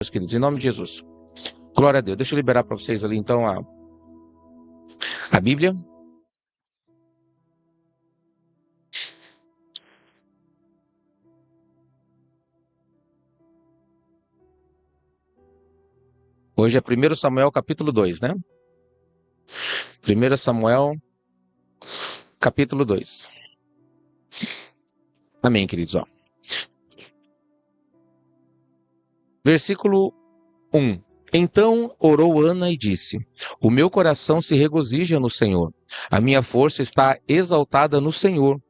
meus queridos, em nome de Jesus. Glória a Deus. Deixa eu liberar para vocês ali, então, a Bíblia. Hoje é 1 Samuel, capítulo 2, né? 1 Samuel, capítulo 2. Amém, queridos. Ó. Versículo 1. Então orou Ana e disse: O meu coração se regozija no Senhor, a minha força está exaltada no Senhor.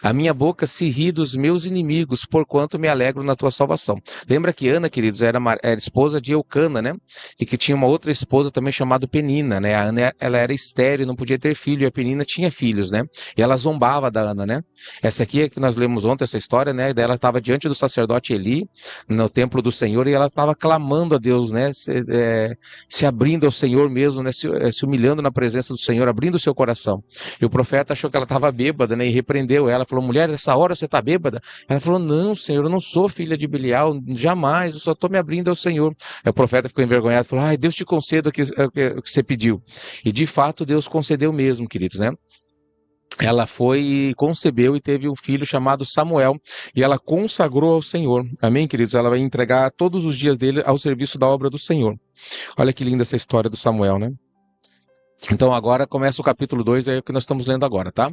A minha boca se ri dos meus inimigos, porquanto me alegro na tua salvação. Lembra que Ana, queridos, era esposa de Eucana, né? E que tinha uma outra esposa também chamada Penina, né? A Ana, ela era estéril, não podia ter filho, e a Penina tinha filhos, né? E ela zombava da Ana, né? Essa aqui é que nós lemos ontem, essa história, né? Daí ela estava diante do sacerdote Eli, no templo do Senhor, e ela estava clamando a Deus, né? Se abrindo ao Senhor mesmo, né? Se humilhando na presença do Senhor, abrindo o seu coração. E o profeta achou que ela estava bêbada, né? E repreendeu ela, falou: mulher, nessa hora você está bêbada? Ela falou: não, Senhor, eu não sou filha de Belial, jamais, eu só estou me abrindo ao Senhor. Aí o profeta ficou envergonhado, falou: ai, Deus te conceda o que você pediu. E de fato Deus concedeu mesmo, queridos, né? Ela foi e concebeu e teve um filho chamado Samuel, e ela consagrou ao Senhor. Amém, queridos? Ela vai entregar todos os dias dele ao serviço da obra do Senhor. Olha que linda essa história do Samuel, né? Então agora começa o capítulo 2, é o que nós estamos lendo agora, tá?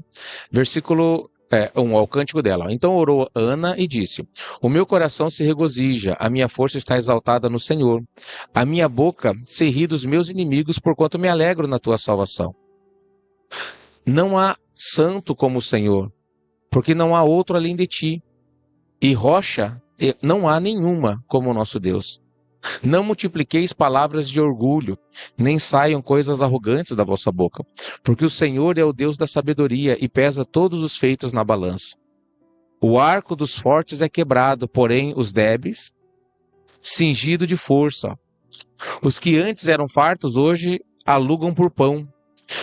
Versículo 1, ao cântico dela. Então orou Ana e disse: O meu coração se regozija, a minha força está exaltada no Senhor. A minha boca se ri dos meus inimigos, porquanto me alegro na tua salvação. Não há santo como o Senhor, porque não há outro além de ti. E rocha não há nenhuma como o nosso Deus. Não multipliqueis palavras de orgulho, nem saiam coisas arrogantes da vossa boca, porque o Senhor é o Deus da sabedoria e pesa todos os feitos na balança. O arco dos fortes é quebrado, porém os débeis, cingido de força. Os que antes eram fartos, hoje alugam por pão,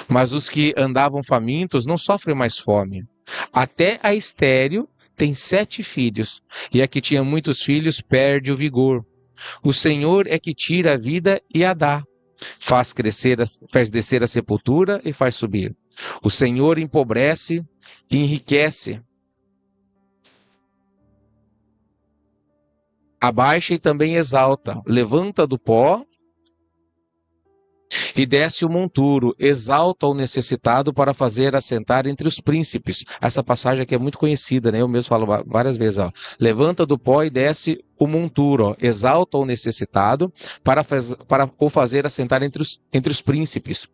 mas os que andavam famintos não sofrem mais fome. Até a estéril tem 7 filhos, e a que tinha muitos filhos perde o vigor. O Senhor é que tira a vida e a dá. Faz descer a sepultura e faz subir. O Senhor empobrece e enriquece. Abaixa e também exalta. Levanta do pó e desce o monturo, exalta o necessitado para fazer assentar entre os príncipes. Essa passagem aqui é muito conhecida, né? Eu mesmo falo várias vezes, ó. Levanta do pó e desce o monturo, ó. Exalta o necessitado para o fazer assentar entre os príncipes,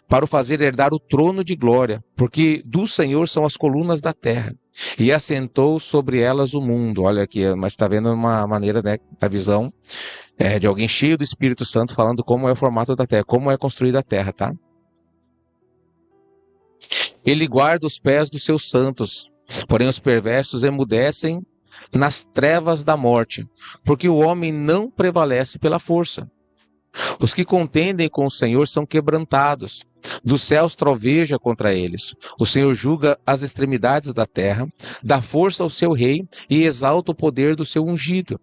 para o fazer herdar o trono de glória, porque do Senhor são as colunas da terra, e assentou sobre elas o mundo. Olha aqui, mas está vendo uma maneira, né, da visão de alguém cheio do Espírito Santo falando como é o formato da terra, como é construída a terra, tá? Ele guarda os pés dos seus santos, porém os perversos emudecem nas trevas da morte, porque o homem não prevalece pela força. Os que contendem com o Senhor são quebrantados, dos céus troveja contra eles. O Senhor julga as extremidades da terra, dá força ao seu rei e exalta o poder do seu ungido.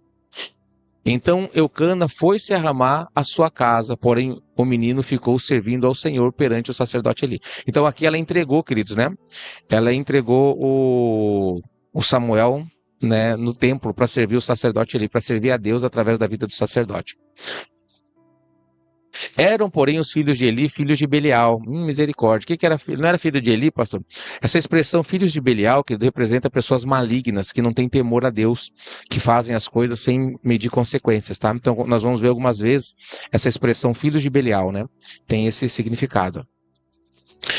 Então Eucana foi-se a Ramá à sua casa, porém o menino ficou servindo ao Senhor perante o sacerdote Eli. Então aqui ela entregou, queridos, né? Ela entregou o Samuel, né, no templo para servir o sacerdote Eli, para servir a Deus através da vida do sacerdote. Eram, porém, os filhos de Eli, filhos de Belial. Misericórdia. O que era filho? Não era filho de Eli, pastor? Essa expressão, filhos de Belial, que representa pessoas malignas, que não têm temor a Deus, que fazem as coisas sem medir consequências, tá? Então, nós vamos ver algumas vezes essa expressão, filhos de Belial, né? Tem esse significado.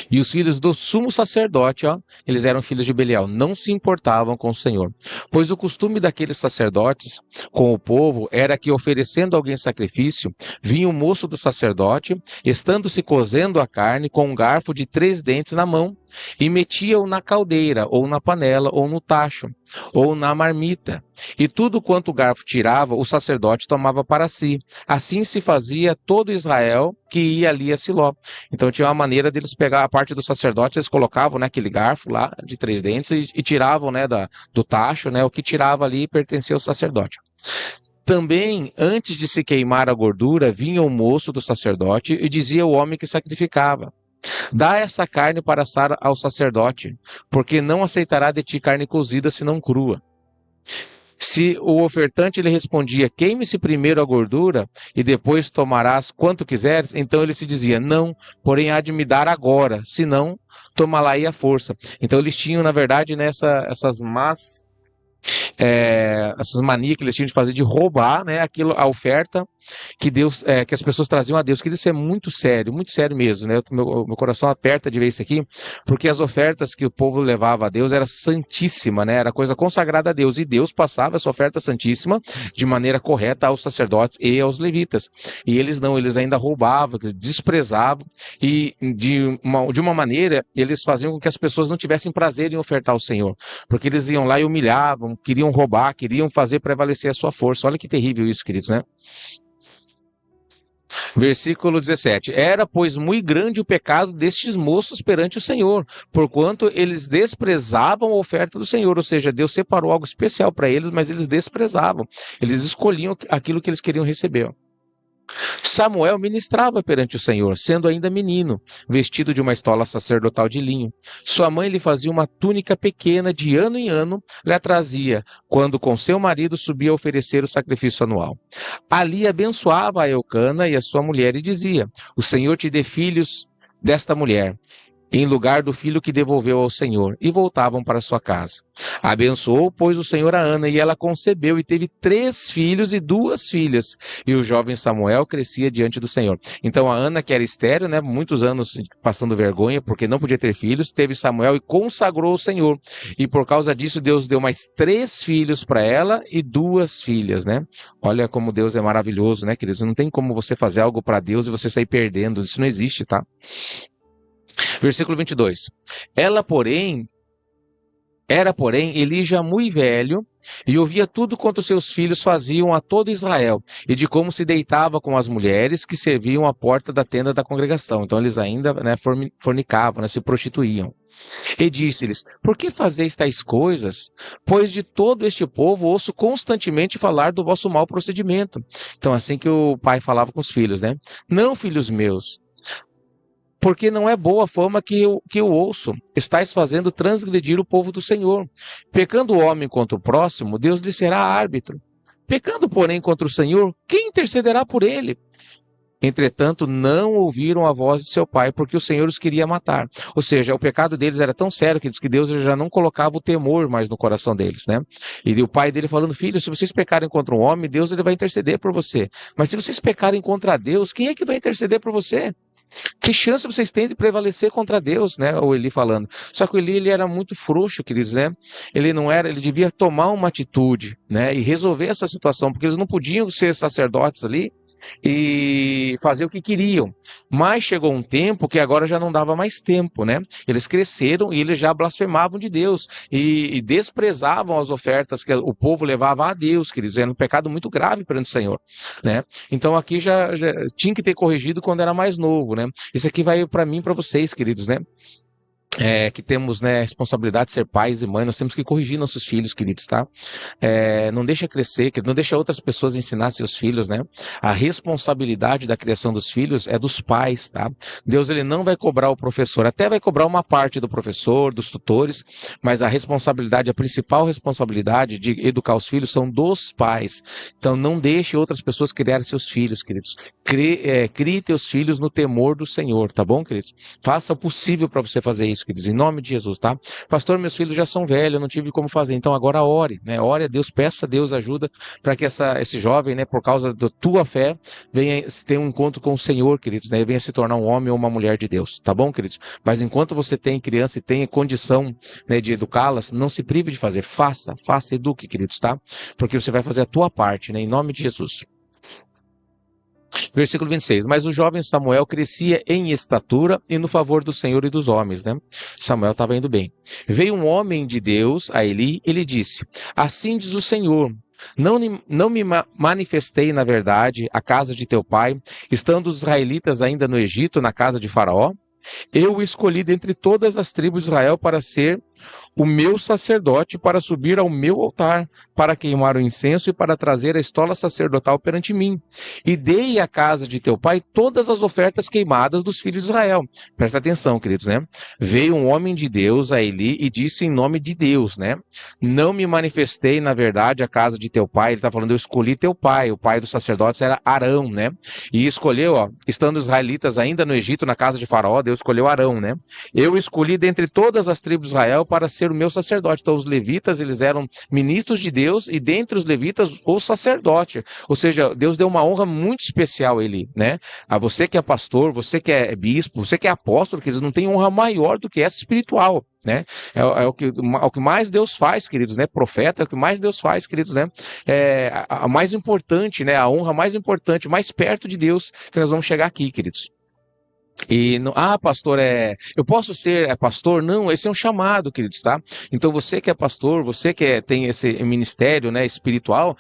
E os filhos do sumo sacerdote, ó, eles eram filhos de Belial, não se importavam com o Senhor. Pois o costume daqueles sacerdotes com o povo era que, oferecendo alguém sacrifício, vinha o moço do sacerdote, estando-se cozendo a carne com um garfo de 3 dentes na mão, e metia-o na caldeira, ou na panela, ou no tacho, ou na marmita. E tudo quanto o garfo tirava, o sacerdote tomava para si. Assim se fazia todo Israel que ia ali a Siló. Então tinha uma maneira deles pegar a parte do sacerdote, eles colocavam, né, aquele garfo lá de 3 dentes e tiravam, né, do tacho, né, o que tirava ali pertencia ao sacerdote. Também, antes de se queimar a gordura, vinha o moço do sacerdote e dizia ao homem que sacrificava: dá essa carne para assar ao sacerdote, porque não aceitará de ti carne cozida, senão crua. Se o ofertante lhe respondia: queime-se primeiro a gordura e depois tomarás quanto quiseres, então ele se dizia: não, porém há de me dar agora, senão tomá-la-ei à força. Então eles tinham, na verdade, essas manias que eles tinham de fazer, de roubar, né, a oferta que Deus, que as pessoas traziam a Deus. Que isso é muito sério mesmo, né? Meu coração aperta de ver isso aqui, porque as ofertas que o povo levava a Deus era santíssima, né? Era coisa consagrada a Deus, e Deus passava essa oferta santíssima de maneira correta aos sacerdotes e aos levitas. E eles não, eles ainda roubavam, desprezavam, e de uma maneira eles faziam com que as pessoas não tivessem prazer em ofertar ao Senhor, porque eles iam lá e humilhavam, queriam roubar, queriam fazer prevalecer a sua força. Olha que terrível isso, queridos, né? Versículo 17. Era, pois, muito grande o pecado destes moços perante o Senhor, porquanto eles desprezavam a oferta do Senhor. Ou seja, Deus separou algo especial para eles, mas eles desprezavam. Eles escolhiam aquilo que eles queriam receber. Samuel ministrava perante o Senhor, sendo ainda menino, vestido de uma estola sacerdotal de linho. Sua mãe lhe fazia uma túnica pequena, de ano em ano, lhe a trazia, quando com seu marido subia a oferecer o sacrifício anual. Ali abençoava a Eucana e a sua mulher e dizia: o Senhor te dê filhos desta mulher, em lugar do filho que devolveu ao Senhor, e voltavam para sua casa. Abençoou, pois, o Senhor a Ana, e ela concebeu e teve 3 filhos e 2 filhas, e o jovem Samuel crescia diante do Senhor. Então a Ana, que era estéril, né, muitos anos passando vergonha, porque não podia ter filhos, teve Samuel e consagrou o Senhor, e por causa disso Deus deu mais 3 filhos para ela e 2 filhas, né? Olha como Deus é maravilhoso, né, queridos? Não tem como você fazer algo para Deus e você sair perdendo, isso não existe, tá? Versículo 22. Era, porém, Eli já muito velho, e ouvia tudo quanto seus filhos faziam a todo Israel, e de como se deitava com as mulheres que serviam à porta da tenda da congregação. Então eles ainda, né, fornicavam, né, se prostituíam. E disse-lhes: por que fazeis tais coisas? Pois de todo este povo ouço constantemente falar do vosso mau procedimento. Então assim que o pai falava com os filhos, né? Não, filhos meus, porque não é boa a fama que eu ouço. Estais fazendo transgredir o povo do Senhor. Pecando o homem contra o próximo, Deus lhe será árbitro. Pecando, porém, contra o Senhor, quem intercederá por ele? Entretanto, não ouviram a voz de seu pai, porque o Senhor os queria matar. Ou seja, o pecado deles era tão sério que diz que Deus já não colocava o temor mais no coração deles, né? E o pai dele falando: filho, se vocês pecarem contra um homem, Deus ele vai interceder por você. Mas se vocês pecarem contra Deus, quem é que vai interceder por você? Que chance vocês têm de prevalecer contra Deus, né? O Eli falando. Só que o Eli, ele era muito frouxo, queridos, né? Ele devia tomar uma atitude, né? E resolver essa situação, porque eles não podiam ser sacerdotes ali e fazer o que queriam. Mas chegou um tempo que agora já não dava mais tempo, né? Eles cresceram e eles já blasfemavam de Deus e desprezavam as ofertas que o povo levava a Deus, queridos. Era um pecado muito grave perante o Senhor, né? Então aqui já tinha que ter corrigido quando era mais novo, né? Isso aqui vai para mim e para vocês, queridos, né? Que temos, né, a responsabilidade de ser pais e mães, nós temos que corrigir nossos filhos, queridos, tá? Não deixa crescer, não deixa outras pessoas ensinar seus filhos, né? A responsabilidade da criação dos filhos é dos pais, tá? Deus, ele não vai cobrar o professor, até vai cobrar uma parte do professor, dos tutores, mas a responsabilidade, a principal responsabilidade de educar os filhos são dos pais. Então não deixe outras pessoas criarem seus filhos, queridos. Crie teus filhos no temor do Senhor, tá bom, queridos? Faça o possível para você fazer isso, queridos, em nome de Jesus, tá? Pastor, meus filhos já são velhos, eu não tive como fazer, então agora ore, né? Ore a Deus, peça a Deus ajuda para que esse jovem, né, por causa da tua fé, venha ter um encontro com o Senhor, queridos, né? Venha se tornar um homem ou uma mulher de Deus, tá bom, queridos? Mas enquanto você tem criança e tem condição, né, de educá-las, não se prive de fazer, faça, eduque, queridos, tá? Porque você vai fazer a tua parte, né? Em nome de Jesus. Versículo 26. Mas o jovem Samuel crescia em estatura e no favor do Senhor e dos homens, né? Samuel estava indo bem. Veio um homem de Deus a Eli e lhe disse: assim diz o Senhor, não me manifestei na verdade à casa de teu pai, estando os israelitas ainda no Egito, na casa de Faraó? Eu o escolhi dentre todas as tribos de Israel para ser o meu sacerdote, para subir ao meu altar, para queimar o incenso e para trazer a estola sacerdotal perante mim. E dei à casa de teu pai todas as ofertas queimadas dos filhos de Israel. Presta atenção, queridos, né? Veio um homem de Deus a Eli e disse em nome de Deus, né? Não me manifestei, na verdade, à casa de teu pai. Ele está falando, eu escolhi teu pai. O pai dos sacerdotes era Arão, né? E escolheu, ó, estando os israelitas ainda no Egito, na casa de Faraó, Deus escolheu Arão, né? Eu escolhi dentre todas as tribos de Israel para ser o meu sacerdote. Então, os levitas, eles eram ministros de Deus, e dentre os levitas, o sacerdote. Ou seja, Deus deu uma honra muito especial a ele, né? A você que é pastor, você que é bispo, você que é apóstolo, que eles não têm honra maior do que essa espiritual, né? É o que mais Deus faz, queridos, né? Profeta é o que mais Deus faz, queridos, né? É a mais importante, né? A honra mais importante, mais perto de Deus que nós vamos chegar aqui, queridos. E, pastor, eu posso ser pastor? Não, esse é um chamado, queridos, tá? Então você que é pastor, você que tem esse ministério, né, espiritual,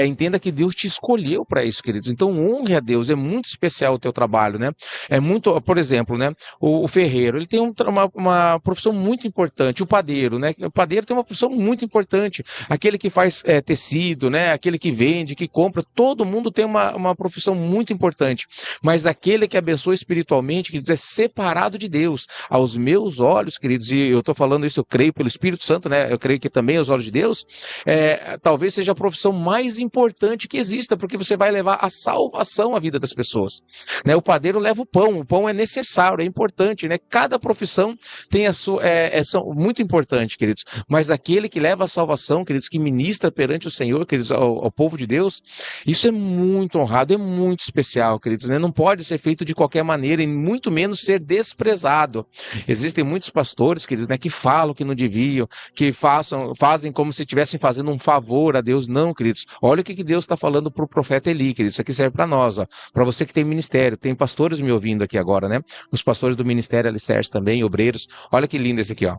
entenda que Deus te escolheu para isso, queridos. Então honre a Deus, é muito especial o teu trabalho, né? É muito, por exemplo, né? O ferreiro, ele tem uma profissão muito importante. O padeiro, né? O padeiro tem uma profissão muito importante. Aquele que faz tecido, né? Aquele que vende, que compra, todo mundo tem uma profissão muito importante. Mas aquele que abençoa espiritualmente, queridos, é separado de Deus. Aos meus olhos, queridos, e eu estou falando isso, eu creio pelo Espírito Santo, né? Eu creio que também aos olhos de Deus, talvez seja a profissão mais importante que exista, porque você vai levar a salvação à vida das pessoas, né? O padeiro leva o pão é necessário, é importante, né? Cada profissão tem a sua, são muito importante, queridos, mas aquele que leva a salvação, queridos, que ministra perante o Senhor, queridos, ao povo de Deus, isso é muito honrado, é muito especial, queridos, né? Não pode ser feito de qualquer maneira, e muito menos ser desprezado. Existem muitos pastores, queridos, né, que falam que não deviam, que fazem como se estivessem fazendo um favor a Deus. Não, queridos. Olha o que Deus está falando para o profeta Eli, querido. Isso aqui serve para nós, ó. Para você que tem ministério. Tem pastores me ouvindo aqui agora, né? Os pastores do Ministério Alicerce também, obreiros. Olha que lindo esse aqui, ó.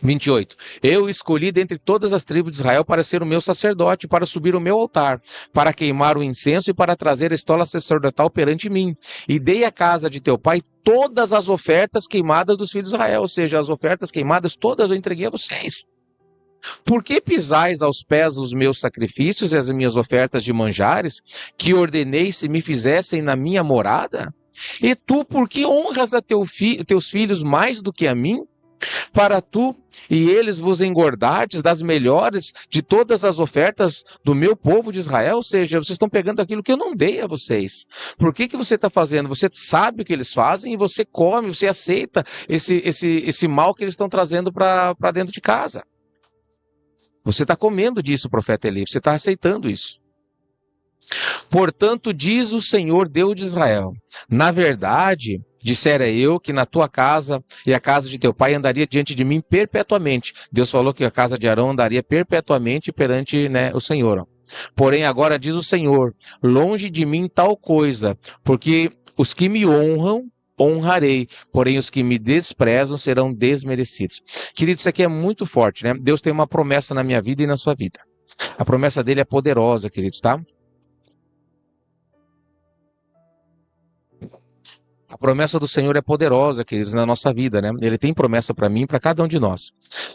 28. Eu escolhi dentre todas as tribos de Israel para ser o meu sacerdote, para subir o meu altar, para queimar o incenso e para trazer a estola sacerdotal perante mim. E dei à casa de teu pai todas as ofertas queimadas dos filhos de Israel. Ou seja, as ofertas queimadas todas eu entreguei a vocês. Por que pisais aos pés os meus sacrifícios e as minhas ofertas de manjares, que ordenei se me fizessem na minha morada? E tu, por que honras a teus filhos mais do que a mim? Para tu e eles vos engordardes das melhores de todas as ofertas do meu povo de Israel? Ou seja, vocês estão pegando aquilo que eu não dei a vocês. Por que você está fazendo? Você sabe o que eles fazem e você come, você aceita esse mal que eles estão trazendo para dentro de casa. Você está comendo disso, profeta Eli, você está aceitando isso. Portanto, diz o Senhor Deus de Israel, na verdade, dissera eu que na tua casa e a casa de teu pai andaria diante de mim perpetuamente. Deus falou que a casa de Arão andaria perpetuamente perante, né, o Senhor. Porém, agora diz o Senhor, longe de mim tal coisa, porque os que me honram, honrarei, porém os que me desprezam serão desmerecidos. Querido, isso aqui é muito forte, né? Deus tem uma promessa na minha vida e na sua vida. A promessa dele é poderosa, queridos, tá? A promessa do Senhor é poderosa, queridos, na nossa vida, né? Ele tem promessa para mim e para cada um de nós.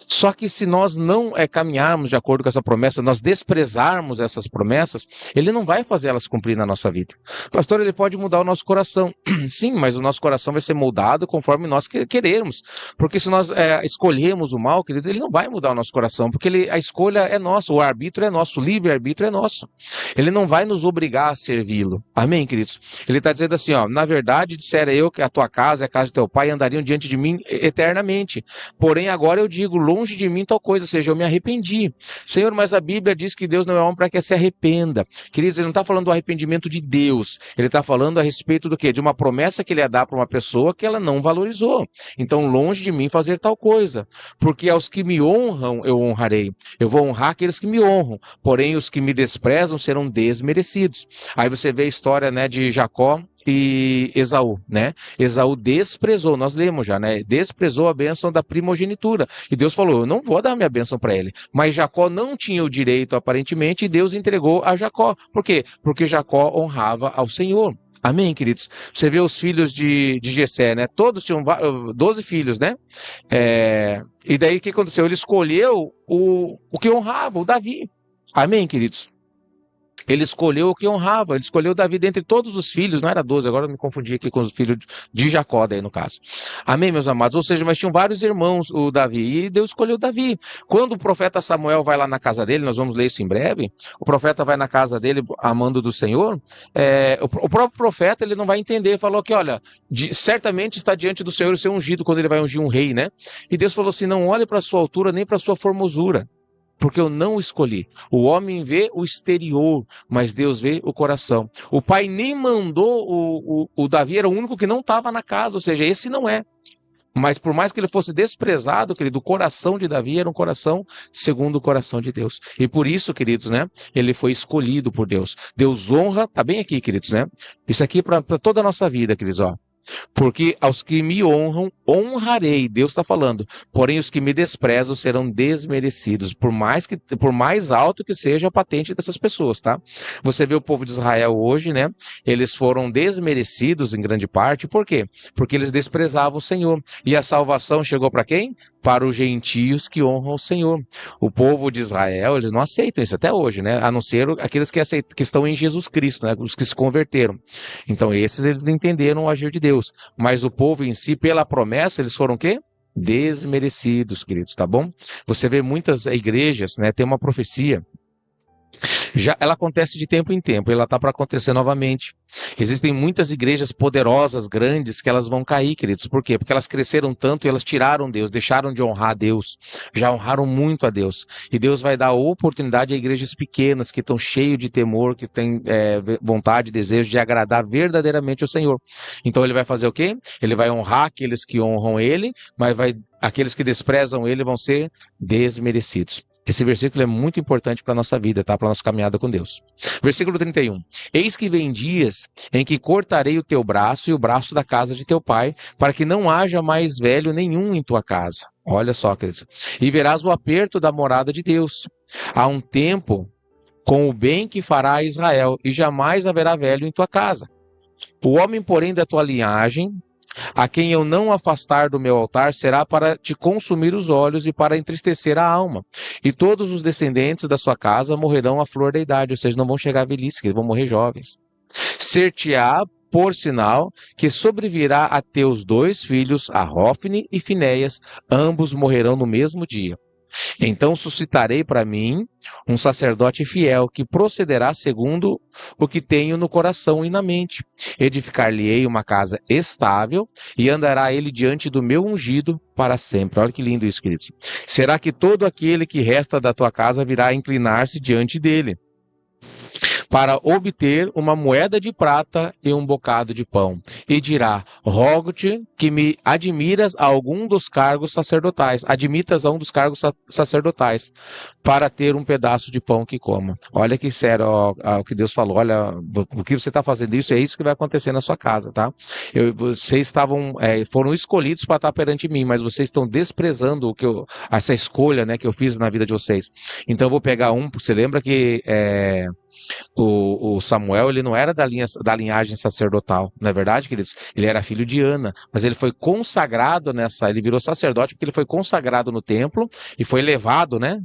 Só que se nós não caminharmos de acordo com essa promessa, nós desprezarmos essas promessas, ele não vai fazer elas cumprir na nossa vida. Pastor, ele pode mudar o nosso coração. Sim, mas o nosso coração vai ser moldado conforme nós queremos. Porque se nós escolhemos o mal, queridos, ele não vai mudar o nosso coração, porque a escolha é nossa, o arbítrio é nosso, o livre-arbítrio é nosso. Ele não vai nos obrigar a servi-lo. Amém, queridos? Ele está dizendo assim, ó, na verdade, dissera eu que a tua casa e a casa de teu pai andariam diante de mim eternamente. Porém, agora eu digo, longe de mim tal coisa, ou seja, eu me arrependi. Senhor, mas a Bíblia diz que Deus não é homem para que se arrependa. Queridos, ele não está falando do arrependimento de Deus. Ele está falando a respeito do quê? De uma promessa que ele ia dar para uma pessoa que ela não valorizou. Então, longe de mim fazer tal coisa. Porque aos que me honram, eu honrarei. Eu vou honrar aqueles que me honram. Porém, os que me desprezam serão desmerecidos. Aí você vê a história, né, de Jacó e Esaú, né? Esaú desprezou, nós lemos já, né? Desprezou a bênção da primogenitura. E Deus falou, eu não vou dar minha bênção para ele. Mas Jacó não tinha o direito, aparentemente, e Deus entregou a Jacó. Por quê? Porque Jacó honrava ao Senhor. Amém, queridos? Você vê os filhos de Jessé, né? Todos tinham 12 filhos, né? E daí o que aconteceu? Ele escolheu o que honrava, o Davi. Amém, queridos? Ele escolheu o que honrava, ele escolheu Davi dentre todos os filhos, não era 12, agora eu me confundi aqui com os filhos de Jacó, daí no caso. Amém, meus amados? Ou seja, mas tinham vários irmãos, o Davi, e Deus escolheu Davi. Quando o profeta Samuel vai lá na casa dele, nós vamos ler isso em breve, o profeta vai na casa dele, amando do Senhor, o próprio profeta, ele não vai entender, falou que, olha, certamente está diante do Senhor o seu ungido, quando ele vai ungir um rei, né? E Deus falou assim, não olhe para a sua altura, nem para a sua formosura, porque eu não escolhi. O homem vê o exterior, mas Deus vê o coração. O pai nem mandou o Davi, era o único que não estava na casa, ou seja, esse não é. Mas por mais que ele fosse desprezado, querido, o coração de Davi era um coração segundo o coração de Deus. E por isso, queridos, né, ele foi escolhido por Deus. Deus honra, tá bem aqui, queridos, né? Isso aqui para toda a nossa vida, queridos, ó. Porque aos que me honram, honrarei, Deus está falando. Porém, os que me desprezam serão desmerecidos, por mais alto que seja a patente dessas pessoas, tá? Você vê o povo de Israel hoje, né? Eles foram desmerecidos em grande parte, por quê? Porque eles desprezavam o Senhor. E a salvação chegou para quem? Para os gentios que honram o Senhor. O povo de Israel, eles não aceitam isso até hoje, né? A não ser aqueles que estão em Jesus Cristo, né? Os que se converteram. Então, esses eles entenderam o agir de Deus. Mas o povo em si, pela promessa, eles foram o quê? Desmerecidos, queridos, tá bom? Você vê muitas igrejas, né? Tem uma profecia. Ela acontece de tempo em tempo, ela está para acontecer novamente. Existem muitas igrejas poderosas, grandes, que elas vão cair, queridos. Por quê? Porque elas cresceram tanto e elas tiraram Deus, deixaram de honrar a Deus. Já honraram muito a Deus. E Deus vai dar oportunidade a igrejas pequenas, que estão cheias de temor, que têm vontade, desejo de agradar verdadeiramente o Senhor. Então ele vai fazer o quê? Ele vai honrar aqueles que honram ele, mas aqueles que desprezam ele vão ser desmerecidos. Esse versículo é muito importante para a nossa vida, tá? Para a nossa caminhada com Deus. Versículo 31. Eis que vem dias em que cortarei o teu braço e o braço da casa de teu pai, para que não haja mais velho nenhum em tua casa. Olha só, queridos. E verás o aperto da morada de Deus. Há um tempo com o bem que fará a Israel, e jamais haverá velho em tua casa. O homem, porém, da tua linhagem, a quem eu não afastar do meu altar, será para te consumir os olhos e para entristecer a alma. E todos os descendentes da sua casa morrerão à flor da idade, ou seja, não vão chegar à velhice, eles vão morrer jovens. Ser-te-á, por sinal, que sobrevirá a teus 2 filhos, a Hófni e Finéias, ambos morrerão no mesmo dia. Então suscitarei para mim um sacerdote fiel, que procederá segundo o que tenho no coração e na mente. Edificar-lhe-ei uma casa estável, e andará ele diante do meu ungido para sempre. Olha que lindo isso, queridos. Será que todo aquele que resta da tua casa virá inclinar-se diante dele, para obter uma moeda de prata e um bocado de pão. E dirá, rogo-te que me admiras a algum dos cargos sacerdotais, admitas a um dos cargos sacerdotais, para ter um pedaço de pão que coma. Olha que sério o que Deus falou, olha, o que você está fazendo isso, é isso que vai acontecer na sua casa, tá? Vocês foram escolhidos para estar perante mim, mas vocês estão desprezando essa escolha, né, que eu fiz na vida de vocês. Então eu vou pegar você lembra que o Samuel, ele não era da linhagem sacerdotal, não é verdade, queridos? Ele era filho de Ana, mas ele foi consagrado ele virou sacerdote porque ele foi consagrado no templo e foi levado, né,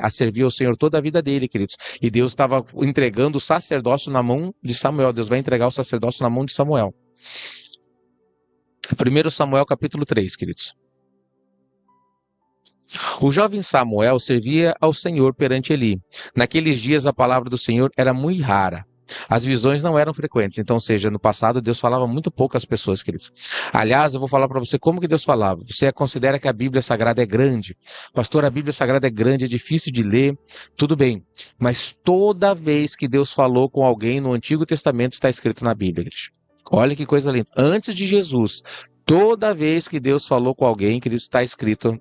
a servir ao Senhor toda a vida dele, queridos. E Deus estava entregando o sacerdócio na mão de Samuel. Deus vai entregar o sacerdócio na mão de Samuel. 1 Samuel capítulo 3, queridos. O jovem Samuel servia ao Senhor perante Eli. Naqueles dias a palavra do Senhor era muito rara. As visões não eram frequentes. Então, ou seja, no passado Deus falava muito pouco às pessoas, queridos. Aliás, eu vou falar para você como que Deus falava. Você considera que a Bíblia Sagrada é grande. Pastor, a Bíblia Sagrada é grande, é difícil de ler. Tudo bem. Mas toda vez que Deus falou com alguém no Antigo Testamento está escrito na Bíblia, queridos. Olha que coisa linda. Antes de Jesus, toda vez que Deus falou com alguém, querido, está escrito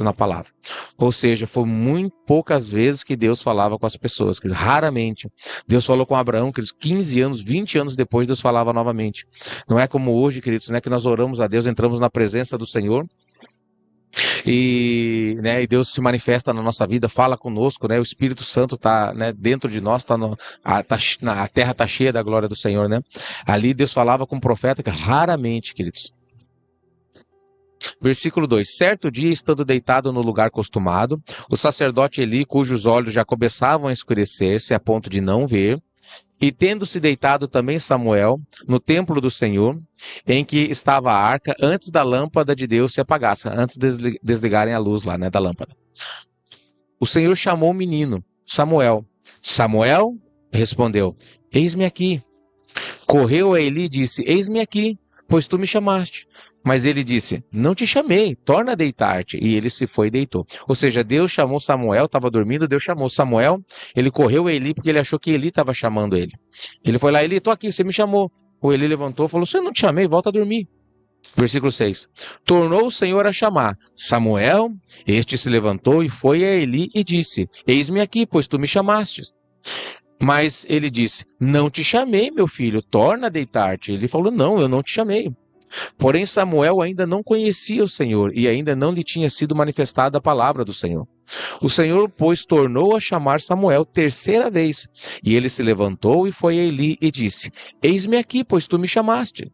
na palavra. Ou seja, foi muito poucas vezes que Deus falava com as pessoas, querido, raramente. Deus falou com Abraão, queridos, 15 anos, 20 anos depois, Deus falava novamente. Não é como hoje, queridos, né, que nós oramos a Deus, entramos na presença do Senhor E, né, e Deus se manifesta na nossa vida, fala conosco, né? O Espírito Santo está, né, dentro de nós, a terra está cheia da glória do Senhor, né? Ali Deus falava com o profeta que raramente, queridos. Versículo 2: Certo dia, estando deitado no lugar costumado, o sacerdote Eli, cujos olhos já começavam a escurecer-se a ponto de não ver, e tendo-se deitado também Samuel no templo do Senhor, em que estava a arca, antes da lâmpada de Deus se apagasse, antes de desligarem a luz lá, né, da lâmpada. O Senhor chamou o menino, Samuel. Samuel respondeu: Eis-me aqui. Correu a Eli e disse: Eis-me aqui, pois tu me chamaste. Mas ele disse: Não te chamei, torna a deitar-te. E ele se foi e deitou. Ou seja, Deus chamou Samuel, estava dormindo, Deus chamou Samuel, ele correu a Eli porque ele achou que Eli estava chamando ele. Ele foi lá: Eli, estou aqui, você me chamou. O Eli levantou e falou: Se eu não te chamei, volta a dormir. Versículo 6. Tornou o Senhor a chamar Samuel, este se levantou e foi a Eli e disse: Eis-me aqui, pois tu me chamaste. Mas ele disse: Não te chamei, meu filho, torna a deitar-te. Ele falou: Não, eu não te chamei. Porém, Samuel ainda não conhecia o Senhor e ainda não lhe tinha sido manifestada a palavra do Senhor. O Senhor, pois, tornou a chamar Samuel terceira vez. E ele se levantou e foi a Eli e disse: Eis-me aqui, pois tu me chamaste.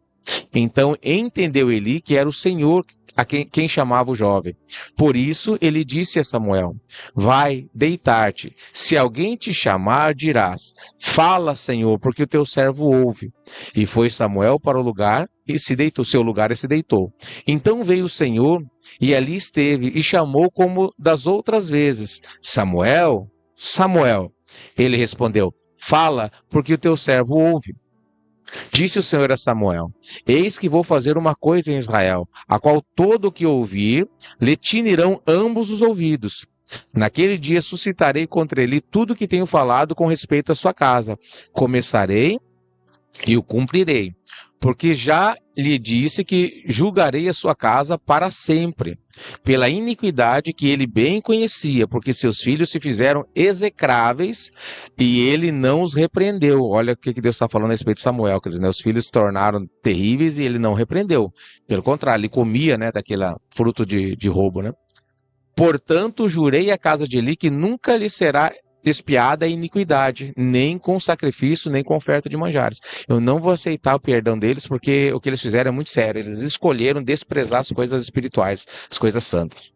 Então entendeu Eli que era o Senhor a quem chamava o jovem. Por isso ele disse a Samuel: Vai deitar-te. Se alguém te chamar, dirás: Fala, Senhor, porque o teu servo ouve. E foi Samuel para o lugar e se deitou, seu lugar e se deitou. Então veio o Senhor e ali esteve e chamou como das outras vezes: Samuel, Samuel. Ele respondeu: Fala, porque o teu servo ouve. Disse o Senhor a Samuel: Eis que vou fazer uma coisa em Israel, a qual todo o que ouvir lhe tinirão ambos os ouvidos. Naquele dia suscitarei contra ele tudo o que tenho falado com respeito à sua casa. Começarei e o cumprirei, porque já lhe disse que julgarei a sua casa para sempre, pela iniquidade que ele bem conhecia, porque seus filhos se fizeram execráveis e ele não os repreendeu. Olha o que Deus está falando a respeito de Samuel, que os filhos se tornaram terríveis e ele não repreendeu. Pelo contrário, ele comia, né, daquele fruto de roubo, né? Portanto, jurei à casa de Eli que nunca lhe será expiada a iniquidade, nem com sacrifício, nem com oferta de manjares. Eu não vou aceitar o perdão deles, porque o que eles fizeram é muito sério. Eles escolheram desprezar as coisas espirituais, as coisas santas.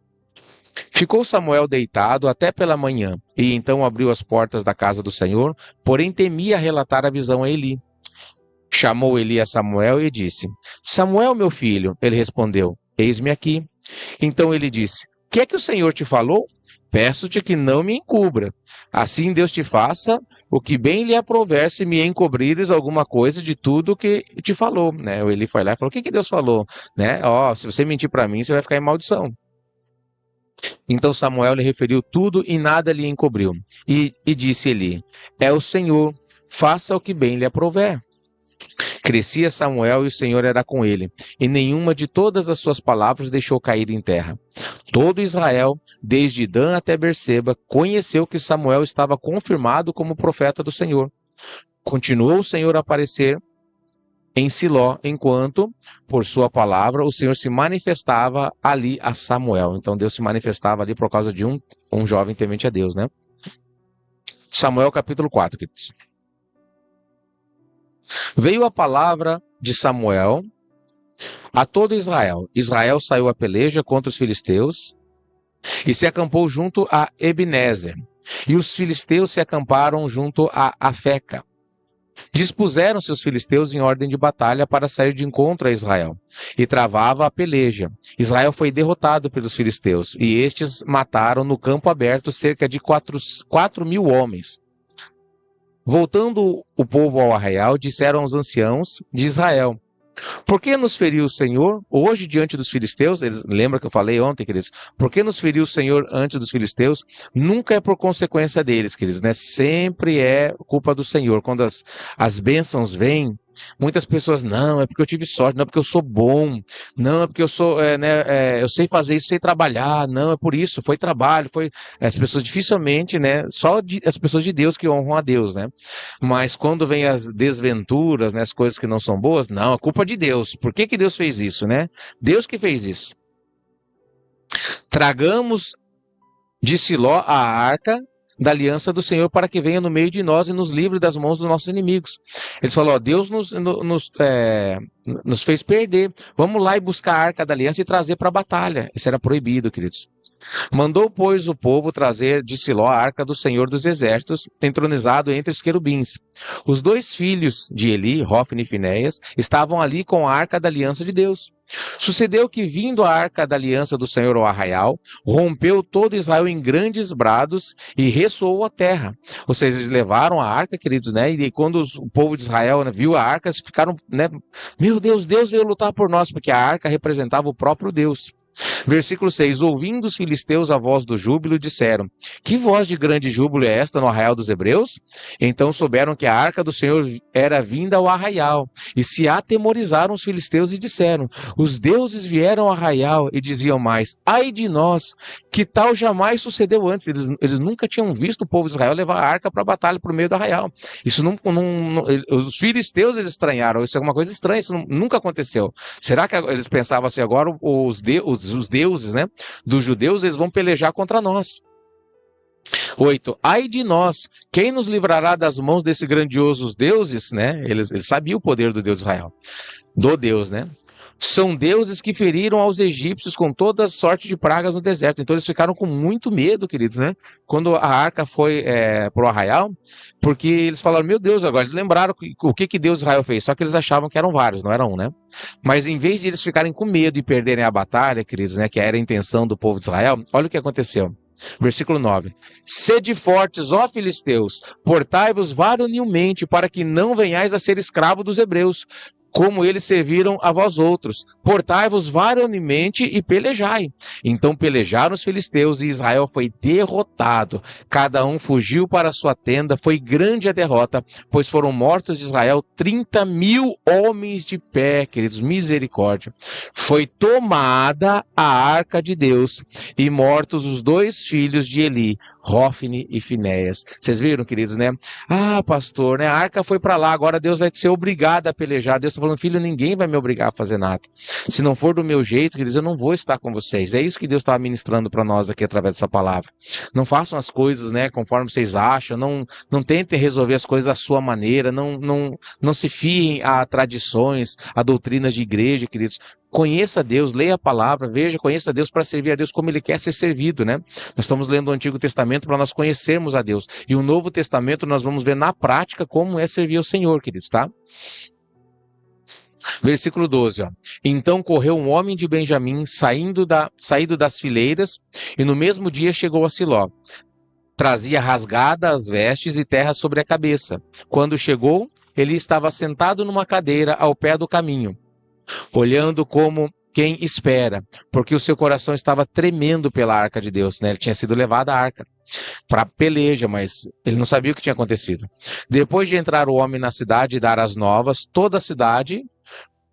Ficou Samuel deitado até pela manhã, e então abriu as portas da casa do Senhor, porém temia relatar a visão a Eli. Chamou Eli a Samuel e disse: Samuel, meu filho. Ele respondeu: Eis-me aqui. Então ele disse: Que é que o Senhor te falou? Peço-te que não me encubra. Assim Deus te faça o que bem lhe aprouver se me encobrires alguma coisa de tudo que te falou. Né? Ele foi lá e falou: O que Deus falou? Né? Se você mentir para mim, você vai ficar em maldição. Então Samuel lhe referiu tudo e nada lhe encobriu. E disse Eli: É o Senhor, faça o que bem lhe aprouver. Crescia Samuel e o Senhor era com ele, e nenhuma de todas as suas palavras deixou cair em terra. Todo Israel, desde Dan até Berseba, conheceu que Samuel estava confirmado como profeta do Senhor. Continuou o Senhor a aparecer em Siló, enquanto, por sua palavra, o Senhor se manifestava ali a Samuel. Então Deus se manifestava ali por causa de um jovem temente a Deus, né? Samuel capítulo 4, queridos. Veio a palavra de Samuel a todo Israel. Israel saiu a peleja contra os filisteus e se acampou junto a Ebenezer. E os filisteus se acamparam junto a Afeca. Dispuseram-se os filisteus em ordem de batalha para sair de encontro a Israel. E travava a peleja. Israel foi derrotado pelos filisteus, e estes mataram no campo aberto cerca de 4.000 homens. Voltando o povo ao arraial, disseram aos anciãos de Israel: Por que nos feriu o Senhor hoje diante dos filisteus? Eles lembram que eu falei ontem, queridos? Por que nos feriu o Senhor antes dos filisteus? Nunca é por consequência deles, queridos, né? Sempre é culpa do Senhor. Quando as bênçãos vêm, muitas pessoas: Não, é porque eu tive sorte, não é porque eu sou bom, não é porque eu sou, eu sei fazer isso, sei trabalhar, não, é por isso, foi trabalho, foi. As pessoas dificilmente, né? As pessoas de Deus que honram a Deus, né? Mas quando vem as desventuras, né, as coisas que não são boas, não, é culpa de Deus. Por que Deus fez isso, né? Deus que fez isso. tragamos de Siló a arca da aliança do Senhor para que venha no meio de nós e nos livre das mãos dos nossos inimigos. Eles falaram, Deus nos fez perder. Vamos lá e buscar a arca da aliança e trazer para a batalha. Isso era proibido, queridos. Mandou, pois, o povo trazer de Siló a arca do Senhor dos Exércitos, entronizado entre os querubins. Os 2 filhos de Eli, Hofni e Finéias, estavam ali com a arca da aliança de Deus. Sucedeu que, vindo a arca da aliança do Senhor ao arraial, rompeu todo Israel em grandes brados e ressoou a terra. Ou seja, eles levaram a arca, queridos, né? E quando o povo de Israel, né, viu a arca, eles ficaram, né? Meu Deus, Deus veio lutar por nós, porque a arca representava o próprio Deus. Versículo 6. Ouvindo os filisteus a voz do júbilo, disseram, que voz de grande júbilo é esta no arraial dos hebreus? Então souberam que a arca do Senhor era vinda ao arraial, e se atemorizaram os filisteus e disseram, os deuses vieram ao arraial, e diziam mais, ai de nós, que tal jamais sucedeu antes. Eles nunca tinham visto o povo de Israel levar a arca para a batalha para o meio do arraial. Isso os filisteus eles estranharam, isso é uma coisa estranha, isso nunca aconteceu. Será que eles pensavam assim, agora os deuses, né, dos judeus, eles vão pelejar contra nós? 8. Ai de nós, quem nos livrará das mãos desses grandiosos deuses, né? Eles sabiam o poder do Deus de Israel, do Deus, né? São deuses que feriram aos egípcios com toda sorte de pragas no deserto. Então eles ficaram com muito medo, queridos, né? Quando a arca foi para o arraial, porque eles falaram, meu Deus, agora eles lembraram o que Deus de Israel fez. Só que eles achavam que eram vários, não era um, né? Mas em vez de eles ficarem com medo e perderem a batalha, queridos, né? Que era a intenção do povo de Israel, olha o que aconteceu. Versículo 9. Sede fortes, ó filisteus, portai-vos varonilmente para que não venhais a ser escravo dos hebreus, como eles serviram a vós outros. Portai-vos varonilmente e pelejai. Então pelejaram os filisteus e Israel foi derrotado. Cada um fugiu para sua tenda. Foi grande a derrota, pois foram mortos de Israel 30.000 homens de pé, queridos, misericórdia. Foi tomada a arca de Deus e mortos os 2 filhos de Eli, Hofni e Finéias. Vocês viram, queridos, né? Ah, pastor, né? A arca foi para lá, agora Deus vai ser obrigado a pelejar. Deus está falando, filho, ninguém vai me obrigar a fazer nada. Se não for do meu jeito, queridos, eu não vou estar com vocês. É isso que Deus está ministrando para nós aqui através dessa palavra. Não façam as coisas, né, conforme vocês acham, não tentem resolver as coisas da sua maneira, não se fiem a tradições, a doutrinas de igreja, queridos. Conheça Deus, leia a palavra, veja, conheça Deus para servir a Deus como Ele quer ser servido, né? Nós estamos lendo o Antigo Testamento para nós conhecermos a Deus. E o Novo Testamento nós vamos ver na prática como é servir ao Senhor, queridos, tá? Versículo 12, ó. Então correu um homem de Benjamim, saído das fileiras, e no mesmo dia chegou a Siló. Trazia rasgadas as vestes e terra sobre a cabeça. Quando chegou, ele estava sentado numa cadeira ao pé do caminho, olhando como quem espera, porque o seu coração estava tremendo pela arca de Deus, né? Ele tinha sido levado à arca para peleja, mas ele não sabia o que tinha acontecido. Depois de entrar o homem na cidade e dar as novas, toda a cidade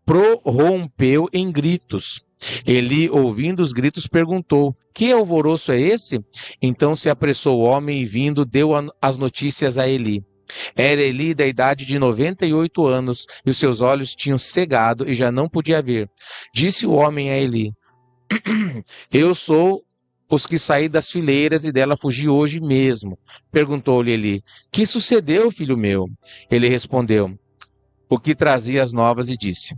prorrompeu em gritos. Eli, ouvindo os gritos, perguntou, que alvoroço é esse? Então se apressou o homem e vindo, deu as notícias a Eli. Era Eli da idade de 98 anos, e os seus olhos tinham cegado e já não podia ver. Disse o homem a Eli, eu sou os que saí das fileiras e dela fugi hoje mesmo. Perguntou-lhe Eli, que sucedeu, filho meu? Ele respondeu, o que trazia as novas e disse,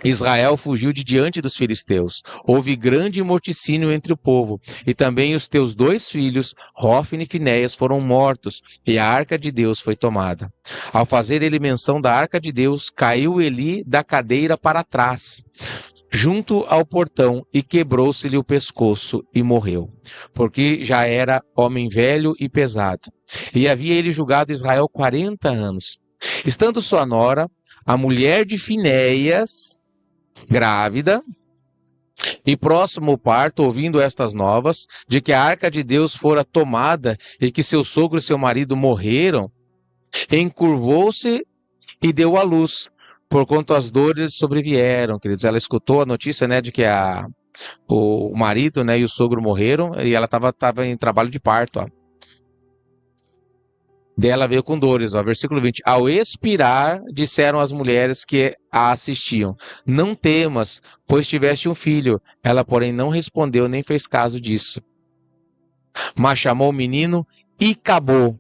Israel fugiu de diante dos filisteus. Houve grande morticínio entre o povo, e também os teus 2 filhos, Hofni e Finéias, foram mortos, e a arca de Deus foi tomada. Ao fazer ele menção da arca de Deus, caiu Eli da cadeira para trás, junto ao portão, e quebrou-se-lhe o pescoço e morreu, porque já era homem velho e pesado. E havia ele julgado Israel 40 anos. Estando sua nora, a mulher de Finéias, grávida, e próximo ao parto, ouvindo estas novas, de que a arca de Deus fora tomada e que seu sogro e seu marido morreram, encurvou-se e deu à luz, porquanto as dores sobrevieram, queridos. Ela escutou a notícia, né, de que o marido, né, e o sogro morreram, e ela estava em trabalho de parto, ó. Dela veio com dores, ó, versículo 20. Ao expirar, disseram as mulheres que a assistiam: não temas, pois tiveste um filho. Ela, porém, não respondeu nem fez caso disso. Mas chamou o menino e acabou,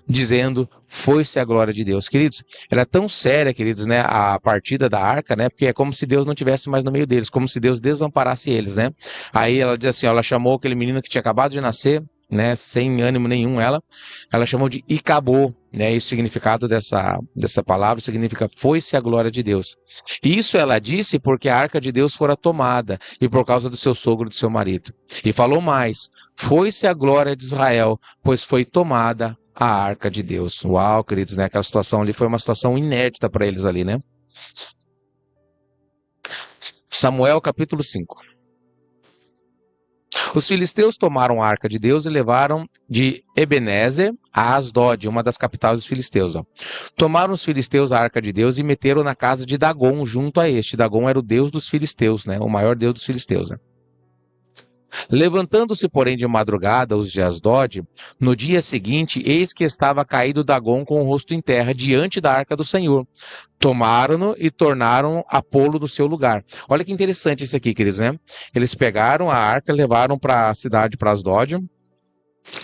dizendo: foi-se a glória de Deus. Queridos, era tão séria, queridos, né, a partida da arca, né, porque é como se Deus não tivesse mais no meio deles, como se Deus desamparasse eles, né. Aí ela diz assim, ó, ela chamou aquele menino que tinha acabado de nascer, né, sem ânimo nenhum, ela chamou de Icabô, né, e o significado dessa palavra significa foi-se a glória de Deus. Isso ela disse porque a arca de Deus fora tomada e por causa do seu sogro e do seu marido. E falou mais, foi-se a glória de Israel, pois foi tomada a arca de Deus. Uau, queridos, né? Aquela situação ali foi uma situação inédita para eles ali, né? Samuel capítulo 5. Os filisteus tomaram a arca de Deus e levaram de Ebenezer a Asdod, uma das capitais dos filisteus. Ó. Tomaram os filisteus a arca de Deus e meteram na casa de Dagom, junto a este. Dagom era o deus dos filisteus, né? O maior deus dos filisteus, né? Levantando-se, porém, de madrugada os de Asdod, no dia seguinte, eis que estava caído Dagom com o rosto em terra, diante da arca do Senhor. Tomaram-no e tornaram a pô-lo no seu lugar. Olha que interessante isso aqui, queridos, né? Eles pegaram a arca, levaram para a cidade, para Asdod.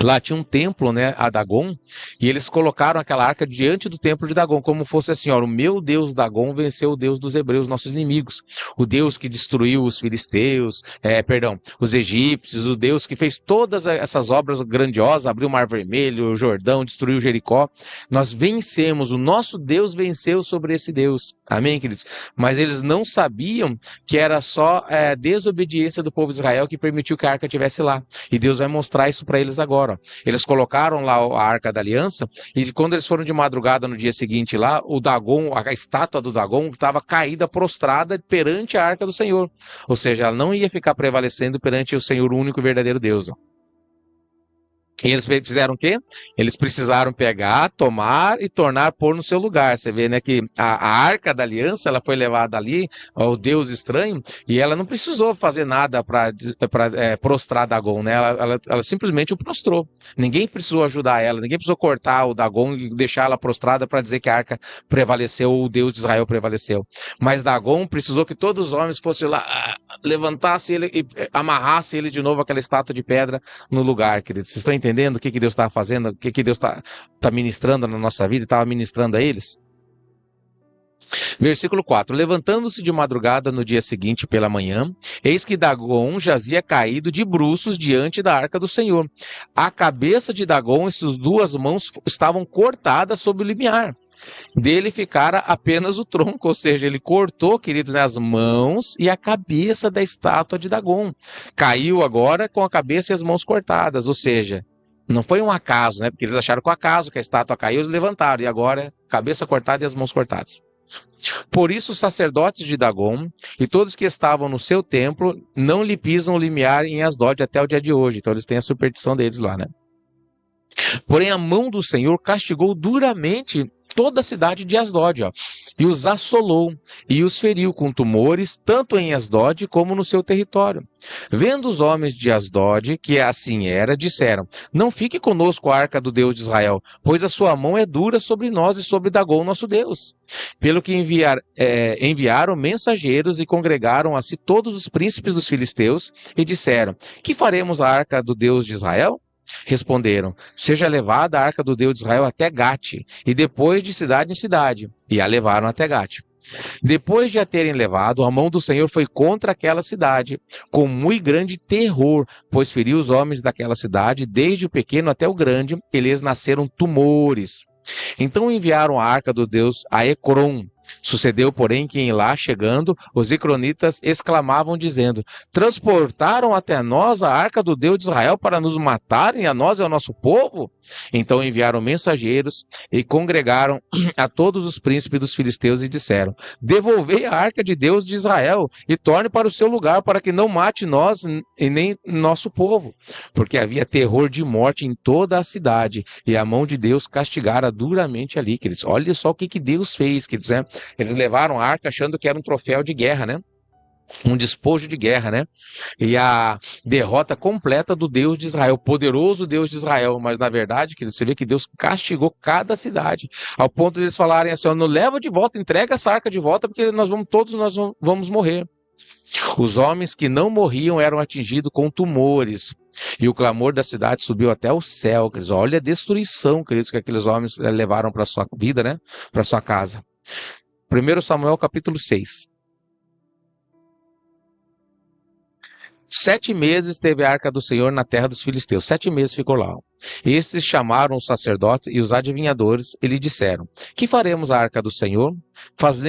Lá tinha um templo, né, a Dagom, e eles colocaram aquela arca diante do templo de Dagom, como fosse assim, ó, o meu Deus Dagom venceu o Deus dos hebreus, nossos inimigos, o Deus que destruiu os filisteus, os egípcios, o Deus que fez todas essas obras grandiosas, abriu o Mar Vermelho, o Jordão, destruiu Jericó. Nós vencemos, o nosso Deus venceu sobre esse Deus, amém, queridos? Mas eles não sabiam que era só desobediência do povo de Israel que permitiu que a arca estivesse lá, e Deus vai mostrar isso para eles agora. Eles colocaram lá a Arca da Aliança e quando eles foram de madrugada no dia seguinte lá, o Dagom, a estátua do Dagom estava caída, prostrada perante a Arca do Senhor. Ou seja, ela não ia ficar prevalecendo perante o Senhor, o único e verdadeiro Deus. E eles fizeram o quê? Eles precisaram pegar, tomar e tornar pôr no seu lugar. Você vê, né, que a Arca da Aliança, ela foi levada ali ao Deus estranho e ela não precisou fazer nada para prostrar Dagom, né? Ela simplesmente o prostrou. Ninguém precisou ajudar ela, ninguém precisou cortar o Dagom e deixar ela prostrada para dizer que a Arca prevaleceu ou o Deus de Israel prevaleceu. Mas Dagom precisou que todos os homens fossem lá, levantassem ele e amarrassem ele de novo aquela estátua de pedra no lugar, queridos. Vocês estão entendendo o que Deus está fazendo, o que Deus está ministrando na nossa vida e estava ministrando a eles? Versículo 4. Levantando-se de madrugada no dia seguinte pela manhã, eis que Dagom jazia caído de bruços diante da arca do Senhor. A cabeça de Dagom e suas duas mãos estavam cortadas sob o limiar. Dele ficara apenas o tronco, ou seja, ele cortou, queridos, né, as mãos e a cabeça da estátua de Dagom. Caiu agora com a cabeça e as mãos cortadas, ou seja, não foi um acaso, né? Porque eles acharam que o acaso que a estátua caiu, eles levantaram, e agora cabeça cortada e as mãos cortadas. Por isso os sacerdotes de Dagom e todos que estavam no seu templo não lhe pisam o limiar em Asdod até o dia de hoje. Então eles têm a superstição deles lá, né? Porém a mão do Senhor castigou duramente toda a cidade de Asdod, ó, e os assolou e os feriu com tumores, tanto em Asdod como no seu território. Vendo os homens de Asdod, que assim era, disseram: não fique conosco a arca do Deus de Israel, pois a sua mão é dura sobre nós e sobre Dagom, nosso Deus. Pelo que enviaram mensageiros e congregaram a si todos os príncipes dos filisteus e disseram: que faremos a arca do Deus de Israel? Responderam: seja levada a arca do Deus de Israel até Gate, e depois de cidade em cidade. E a levaram até Gate. Depois de a terem levado, a mão do Senhor foi contra aquela cidade, com muito grande terror, pois feriu os homens daquela cidade, desde o pequeno até o grande, e lhes nasceram tumores. Então enviaram a arca do Deus a Ecrom. Sucedeu, porém, que em lá chegando, os ecronitas exclamavam, dizendo: transportaram até nós a arca do Deus de Israel para nos matarem, a nós e ao nosso povo? Então enviaram mensageiros e congregaram a todos os príncipes dos filisteus e disseram: devolvei a arca de Deus de Israel e torne para o seu lugar, para que não mate nós e nem nosso povo. Porque havia terror de morte em toda a cidade, e a mão de Deus castigara duramente ali, queridos. Olha só o que Deus fez, queridos, né? Eles levaram a arca achando que era um troféu de guerra, né? um despojo de guerra, né? E a derrota completa do Deus de Israel, poderoso Deus de Israel. Mas na verdade, você vê que Deus castigou cada cidade, ao ponto de eles falarem assim: não leva de volta, entrega essa arca de volta, porque todos nós vamos morrer. Os homens que não morriam eram atingidos com tumores, e o clamor da cidade subiu até o céu, queridos. Olha a destruição, queridos, que aqueles homens levaram para a sua vida, né? Para sua casa. 1 Samuel capítulo 6. 7 meses teve a arca do Senhor na terra dos filisteus. 7 meses ficou lá. Estes chamaram os sacerdotes e os adivinhadores e lhe disseram: que faremos a arca do Senhor?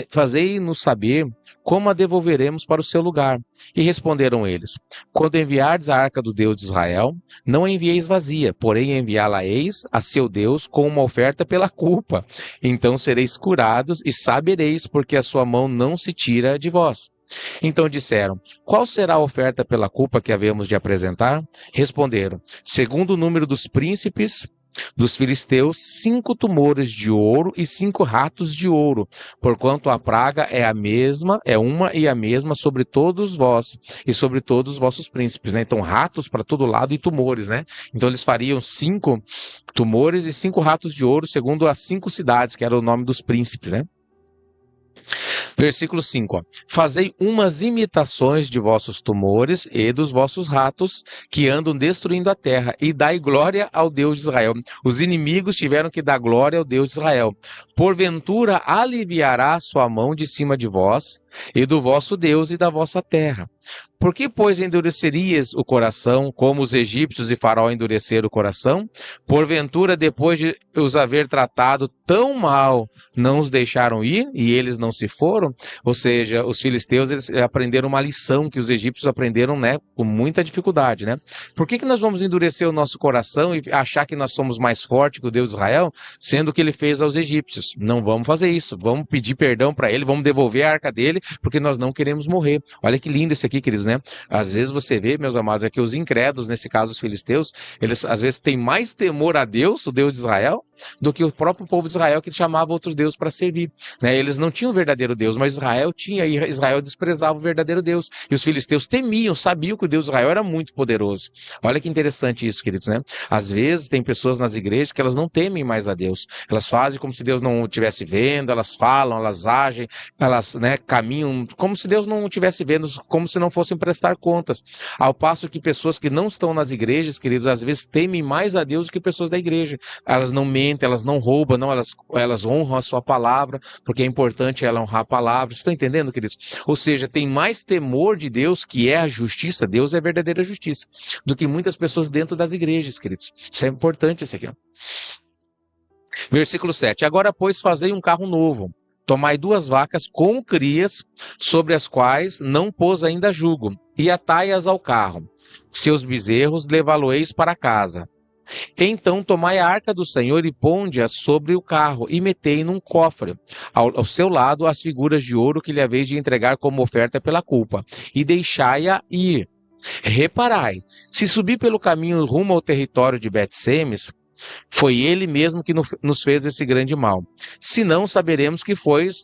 Fazei-nos saber como a devolveremos para o seu lugar. E responderam eles: quando enviardes a arca do Deus de Israel, não a envieis vazia, porém enviá-la-eis a seu Deus com uma oferta pela culpa. Então sereis curados e sabereis, porque a sua mão não se tira de vós. Então disseram: qual será a oferta pela culpa que havemos de apresentar? Responderam: segundo o número dos príncipes dos filisteus, 5 tumores de ouro e 5 ratos de ouro, porquanto a praga é uma e a mesma sobre todos vós e sobre todos os vossos príncipes, né? Então ratos para todo lado e tumores, né? Então eles fariam 5 tumores e 5 ratos de ouro, segundo as 5 cidades, que era o nome dos príncipes, né? Versículo 5. Fazei umas imitações de vossos tumores e dos vossos ratos que andam destruindo a terra, e dai glória ao Deus de Israel. Os inimigos tiveram que dar glória ao Deus de Israel. Porventura aliviará sua mão de cima de vós e do vosso Deus e da vossa terra. Por que, pois, endureceríeis o coração, como os egípcios e Faraó endureceram o coração? Porventura, depois de os haver tratado tão mal, não os deixaram ir e eles não se foram? Ou seja, os filisteus, eles aprenderam uma lição que os egípcios aprenderam, né, com muita dificuldade, né? Por que nós vamos endurecer o nosso coração e achar que nós somos mais fortes que o Deus de Israel, sendo que ele fez aos egípcios? Não vamos fazer isso. Vamos pedir perdão para ele, vamos devolver a arca dele, porque nós não queremos morrer. Olha que lindo esse aqui, queridos, né? Às vezes você vê, meus amados, é que os incrédulos, nesse caso os filisteus, eles às vezes têm mais temor a Deus, o Deus de Israel, do que o próprio povo de Israel, que chamava outros deuses para servir, né? Eles não tinham o verdadeiro Deus, mas Israel tinha, e Israel desprezava o verdadeiro Deus. E os filisteus temiam, sabiam que o Deus de Israel era muito poderoso. Olha que interessante isso, queridos, né? Às vezes tem pessoas nas igrejas que elas não temem mais a Deus. Elas fazem como se Deus não estivesse vendo, elas falam, elas agem, elas, né, caminham como se Deus não estivesse vendo, como se não fossem prestar contas. Ao passo que pessoas que não estão nas igrejas, queridos, às vezes temem mais a Deus do que pessoas da igreja. Elas não mentem, elas não roubam, não, elas honram a sua palavra, porque é importante ela honrar a palavra. Vocês estão entendendo, queridos? Ou seja, tem mais temor de Deus, que é a justiça, Deus é a verdadeira justiça, do que muitas pessoas dentro das igrejas, queridos. Isso é importante, isso aqui, ó. Versículo 7. Agora, pois, fazei um carro novo. Tomai 2 vacas com crias, sobre as quais não pôs ainda jugo, e atai-as ao carro. Seus bezerros levá-lo-eis para casa. Então tomai a arca do Senhor e ponde-a sobre o carro, e metei num cofre, ao seu lado as figuras de ouro que lhe haveis de entregar como oferta pela culpa, e deixai-a ir. Reparai, se subir pelo caminho rumo ao território de Bet-Semes, foi ele mesmo que nos fez esse grande mal. Se não, saberemos que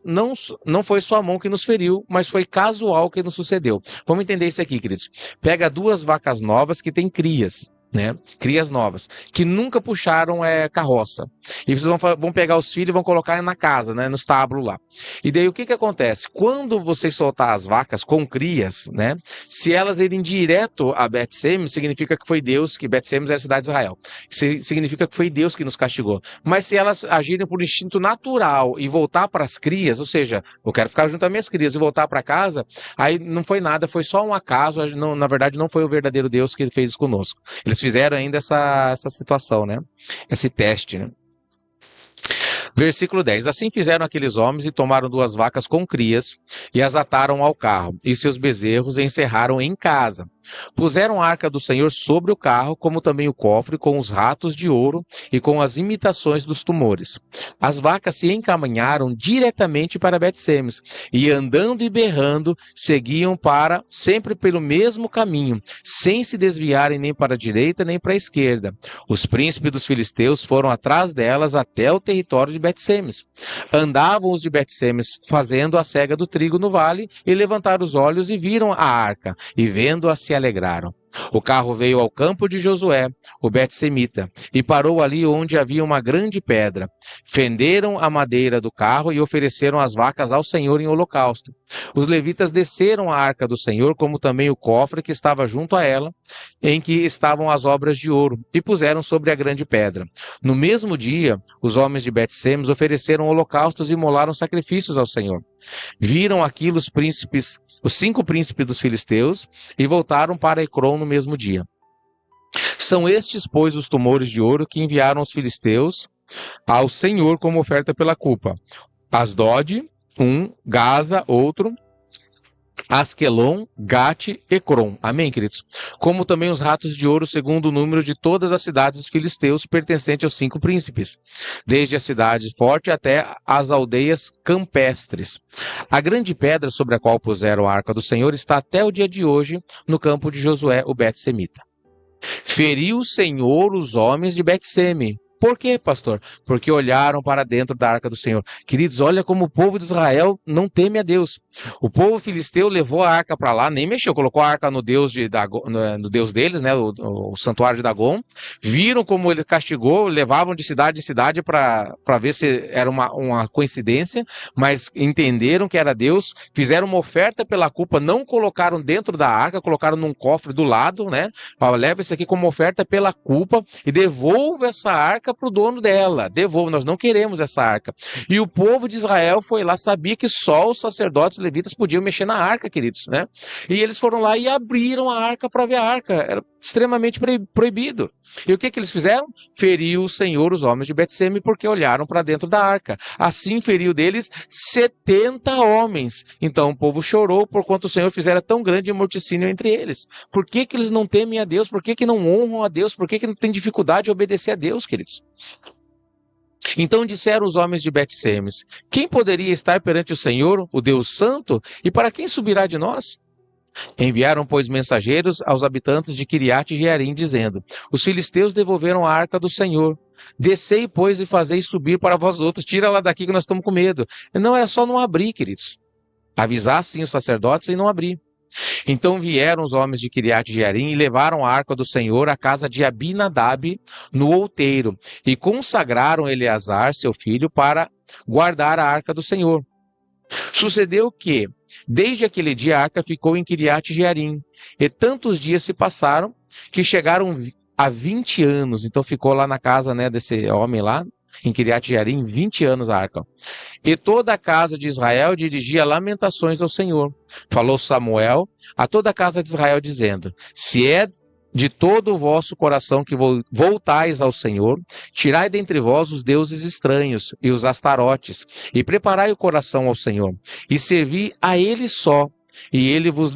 não foi sua mão que nos feriu, mas foi casual que nos sucedeu. Vamos entender isso aqui, queridos. Pega 2 vacas novas que têm crias, né? Crias novas, que nunca puxaram carroça. E vocês vão pegar os filhos e vão colocar na casa, né? No estábulo lá. E daí o que acontece? Quando vocês soltar as vacas com crias, né? Se elas irem direto a Bet-Semes, significa que foi Deus, que Bet-Semes é a cidade de Israel. Significa que foi Deus que nos castigou. Mas se elas agirem por instinto natural e voltar para as crias, ou seja, eu quero ficar junto às minhas crias e voltar para casa, aí não foi nada, foi só um acaso, não, na verdade não foi o verdadeiro Deus que fez isso conosco. Eles fizeram ainda essa situação, né? Esse teste, né? Versículo 10. Assim fizeram aqueles homens e tomaram 2 vacas com crias e as ataram ao carro, e seus bezerros encerraram em casa. Puseram a arca do Senhor sobre o carro, como também o cofre, com os ratos de ouro e com as imitações dos tumores. As vacas se encaminharam diretamente para Bet-Semes, e andando e berrando, seguiam sempre pelo mesmo caminho, sem se desviarem nem para a direita nem para a esquerda. Os príncipes dos filisteus foram atrás delas até o território de Bet-Semes. Andavam os de Bet-Semes fazendo a cega do trigo no vale, e levantaram os olhos e viram a arca, e vendo-a se alegraram. O carro veio ao campo de Josué, o Bet-Semita, e parou ali onde havia uma grande pedra. Fenderam a madeira do carro e ofereceram as vacas ao Senhor em holocausto. Os levitas desceram a arca do Senhor, como também o cofre que estava junto a ela, em que estavam as obras de ouro, e puseram sobre a grande pedra. No mesmo dia, os homens de Bet-Semes ofereceram holocaustos e imolaram sacrifícios ao Senhor. Viram aquilo os 5 príncipes dos filisteus, e voltaram para Ecrom no mesmo dia. São estes, pois, os tumores de ouro que enviaram os filisteus ao Senhor como oferta pela culpa. Asdod, Gaza, outro, Asquelon, Gate, Ecrom. Amém, queridos? Como também os ratos de ouro, segundo o número de todas as cidades dos filisteus, pertencentes aos 5 príncipes, desde a cidade forte até as aldeias campestres. A grande pedra sobre a qual puseram a arca do Senhor está até o dia de hoje no campo de Josué, o Bet-Semita. Feriu o Senhor os homens de Bet-Seme. Por quê, pastor? Porque olharam para dentro da arca do Senhor. Queridos, olha como o povo de Israel não teme a Deus. O povo filisteu levou a arca para lá, nem mexeu, colocou a arca no Deus, no Deus deles, né, o santuário de Dagon. Viram como ele castigou, levavam de cidade em cidade para ver se era uma coincidência, mas entenderam que era Deus, fizeram uma oferta pela culpa, não colocaram dentro da arca, colocaram num cofre do lado, né? Leva isso aqui como oferta pela culpa e devolva essa arca para o dono dela. Devolva, nós não queremos essa arca. E o povo de Israel foi lá, sabia que só os sacerdotes levitas podiam mexer na arca, queridos, né? E eles foram lá e abriram a arca para ver a arca. Era extremamente proibido. E o que eles fizeram? Feriu o Senhor os homens de Bet-Seme porque olharam para dentro da arca. Assim feriu deles 70 homens. Então o povo chorou por quanto o Senhor fizera tão grande morticínio entre eles. Por que eles não temem a Deus? Por que não honram a Deus? Por que não têm dificuldade de obedecer a Deus, queridos? Então disseram os homens de Bet-Semes: quem poderia estar perante o Senhor, o Deus Santo, e para quem subirá de nós? Enviaram, pois, mensageiros aos habitantes de Quiriate Jearim, dizendo: os filisteus devolveram a arca do Senhor. Descei, pois, e fazei subir para vós outros. Tira ela daqui que nós estamos com medo. Não era só não abrir, queridos. Avisar, sim, os sacerdotes e não abrir. Então vieram os homens de Quiriate Jearim e levaram a arca do Senhor à casa de Abinadab, no outeiro, e consagraram Eleazar, seu filho, para guardar a arca do Senhor. Sucedeu que, desde aquele dia, a arca ficou em Quiriate Jearim, e tantos dias se passaram que chegaram a 20 anos. Então ficou lá na casa, né, desse homem lá, em Quiriate Jearim, 20 anos a arca. E toda a casa de Israel dirigia lamentações ao Senhor. Falou Samuel a toda a casa de Israel, dizendo: se é de todo o vosso coração que voltais ao Senhor, tirai dentre vós os deuses estranhos e os astarotes, e preparai o coração ao Senhor, e servi a Ele só, e Ele vos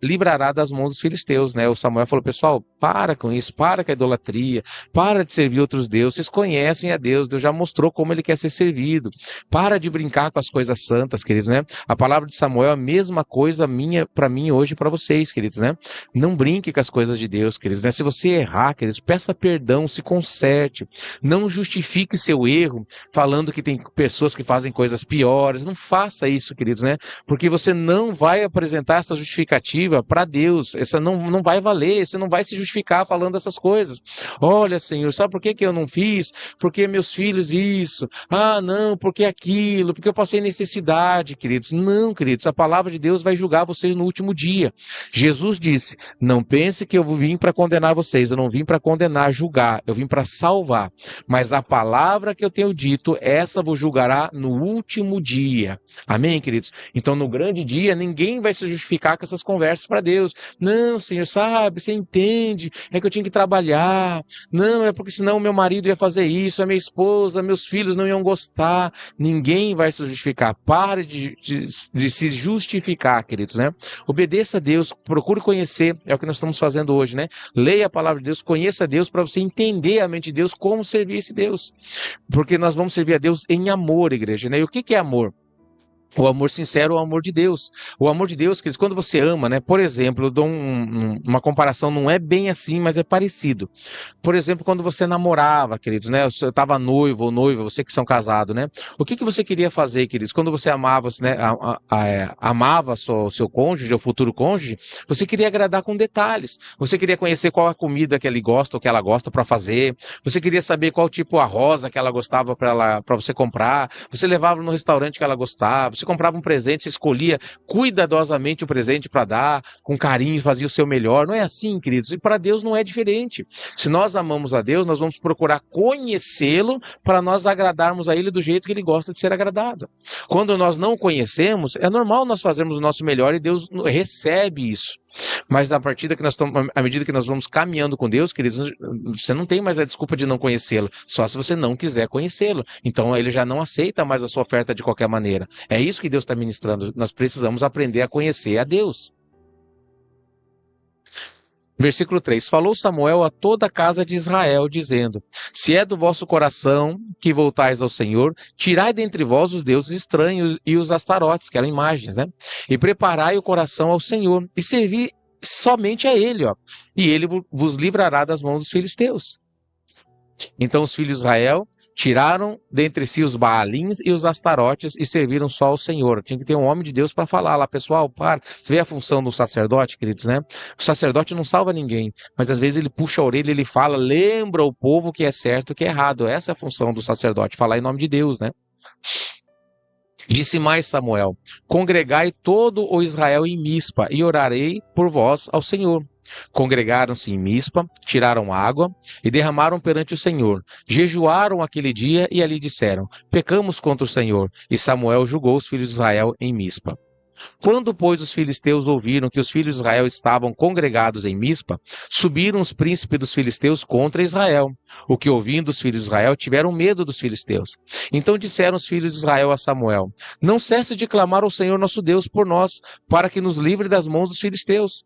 livrará das mãos dos filisteus, né? O Samuel falou: pessoal, para com isso, para com a idolatria, para de servir outros deuses, vocês conhecem a Deus, Deus já mostrou como Ele quer ser servido, para de brincar com as coisas santas, queridos, né? A palavra de Samuel é a mesma coisa para mim hoje e para vocês, queridos, né? Não brinque com as coisas de Deus, queridos, né? Se você errar, queridos, peça perdão, se conserte, não justifique seu erro falando que tem pessoas que fazem coisas piores, não faça isso, queridos, né? Porque você não vai apresentar essa justificativa para Deus, essa não vai valer, você não vai se justificar falando essas coisas. Olha, Senhor, sabe por que eu não fiz? Porque meus filhos isso. Ah, não, porque aquilo, porque eu passei necessidade, queridos. Não, queridos, a palavra de Deus vai julgar vocês no último dia. Jesus disse: não pense que eu vim para condenar vocês, eu não vim para condenar, julgar, eu vim para salvar. Mas a palavra que eu tenho dito, essa vos julgará no último dia. Amém, queridos? Então, no grande dia, ninguém vai se justificar com essas conversas para Deus. Não, Senhor, sabe, você entende, é que eu tinha que trabalhar. Não, é porque senão meu marido ia fazer isso, a minha esposa, meus filhos não iam gostar. Ninguém vai se justificar. Pare de se justificar, queridos, né? Obedeça a Deus, procure conhecer, é o que nós estamos fazendo hoje, né? Leia a palavra de Deus, conheça Deus para você entender a mente de Deus, como servir esse Deus. Porque nós vamos servir a Deus em amor, igreja, né? E o que é amor? O amor sincero é o amor de Deus. O amor de Deus, queridos, quando você ama, né? Por exemplo, eu dou uma comparação, não é bem assim, mas é parecido. Por exemplo, quando você namorava, queridos, né? Eu estava noivo ou noiva, você que são casados, né? O que você queria fazer, queridos? Quando você amava, né? Amava o seu cônjuge, o futuro cônjuge, você queria agradar com detalhes. Você queria conhecer qual a comida que ele gosta ou que ela gosta para fazer. Você queria saber qual tipo a rosa que ela gostava para você comprar. Você levava no restaurante que ela gostava. Você comprava um presente, você escolhia cuidadosamente o presente para dar, com carinho, fazia o seu melhor. Não é assim, queridos? E para Deus não é diferente. Se nós amamos a Deus, nós vamos procurar conhecê-lo para nós agradarmos a Ele do jeito que Ele gosta de ser agradado. Quando nós não conhecemos, é normal nós fazermos o nosso melhor e Deus recebe isso. Mas à medida que nós vamos caminhando com Deus, queridos, você não tem mais a desculpa de não conhecê-lo, só se você não quiser conhecê-lo. Então ele já não aceita mais a sua oferta de qualquer maneira. É isso que Deus está ministrando. Nós precisamos aprender a conhecer a Deus. Versículo 3. Falou Samuel a toda a casa de Israel, dizendo: se é do vosso coração que voltais ao Senhor, tirai dentre vós os deuses estranhos e os astarotes, que eram imagens, né? E preparai o coração ao Senhor, e servi somente a Ele, ó. E Ele vos livrará das mãos dos filisteus. Então os filhos de Israel tiraram dentre si os Baalins e os Astarotes e serviram só ao Senhor. Tinha que ter um homem de Deus para falar lá, pessoal, para. Você vê a função do sacerdote, queridos, né? O sacerdote não salva ninguém, mas às vezes ele puxa a orelha, ele fala, lembra o povo que é certo e que é errado. Essa é a função do sacerdote, falar em nome de Deus, né? Disse mais Samuel: congregai todo o Israel em Mispa e orarei por vós ao Senhor. Congregaram-se em Mispa, tiraram água e derramaram perante o Senhor. Jejuaram aquele dia e ali disseram: pecamos contra o Senhor. E Samuel julgou os filhos de Israel em Mispa. Quando, pois, os filisteus ouviram que os filhos de Israel estavam congregados em Mispa, subiram os príncipes dos filisteus contra Israel. O que, ouvindo os filhos de Israel, tiveram medo dos filisteus. Então disseram os filhos de Israel a Samuel: não cesse de clamar ao Senhor nosso Deus por nós, para que nos livre das mãos dos filisteus.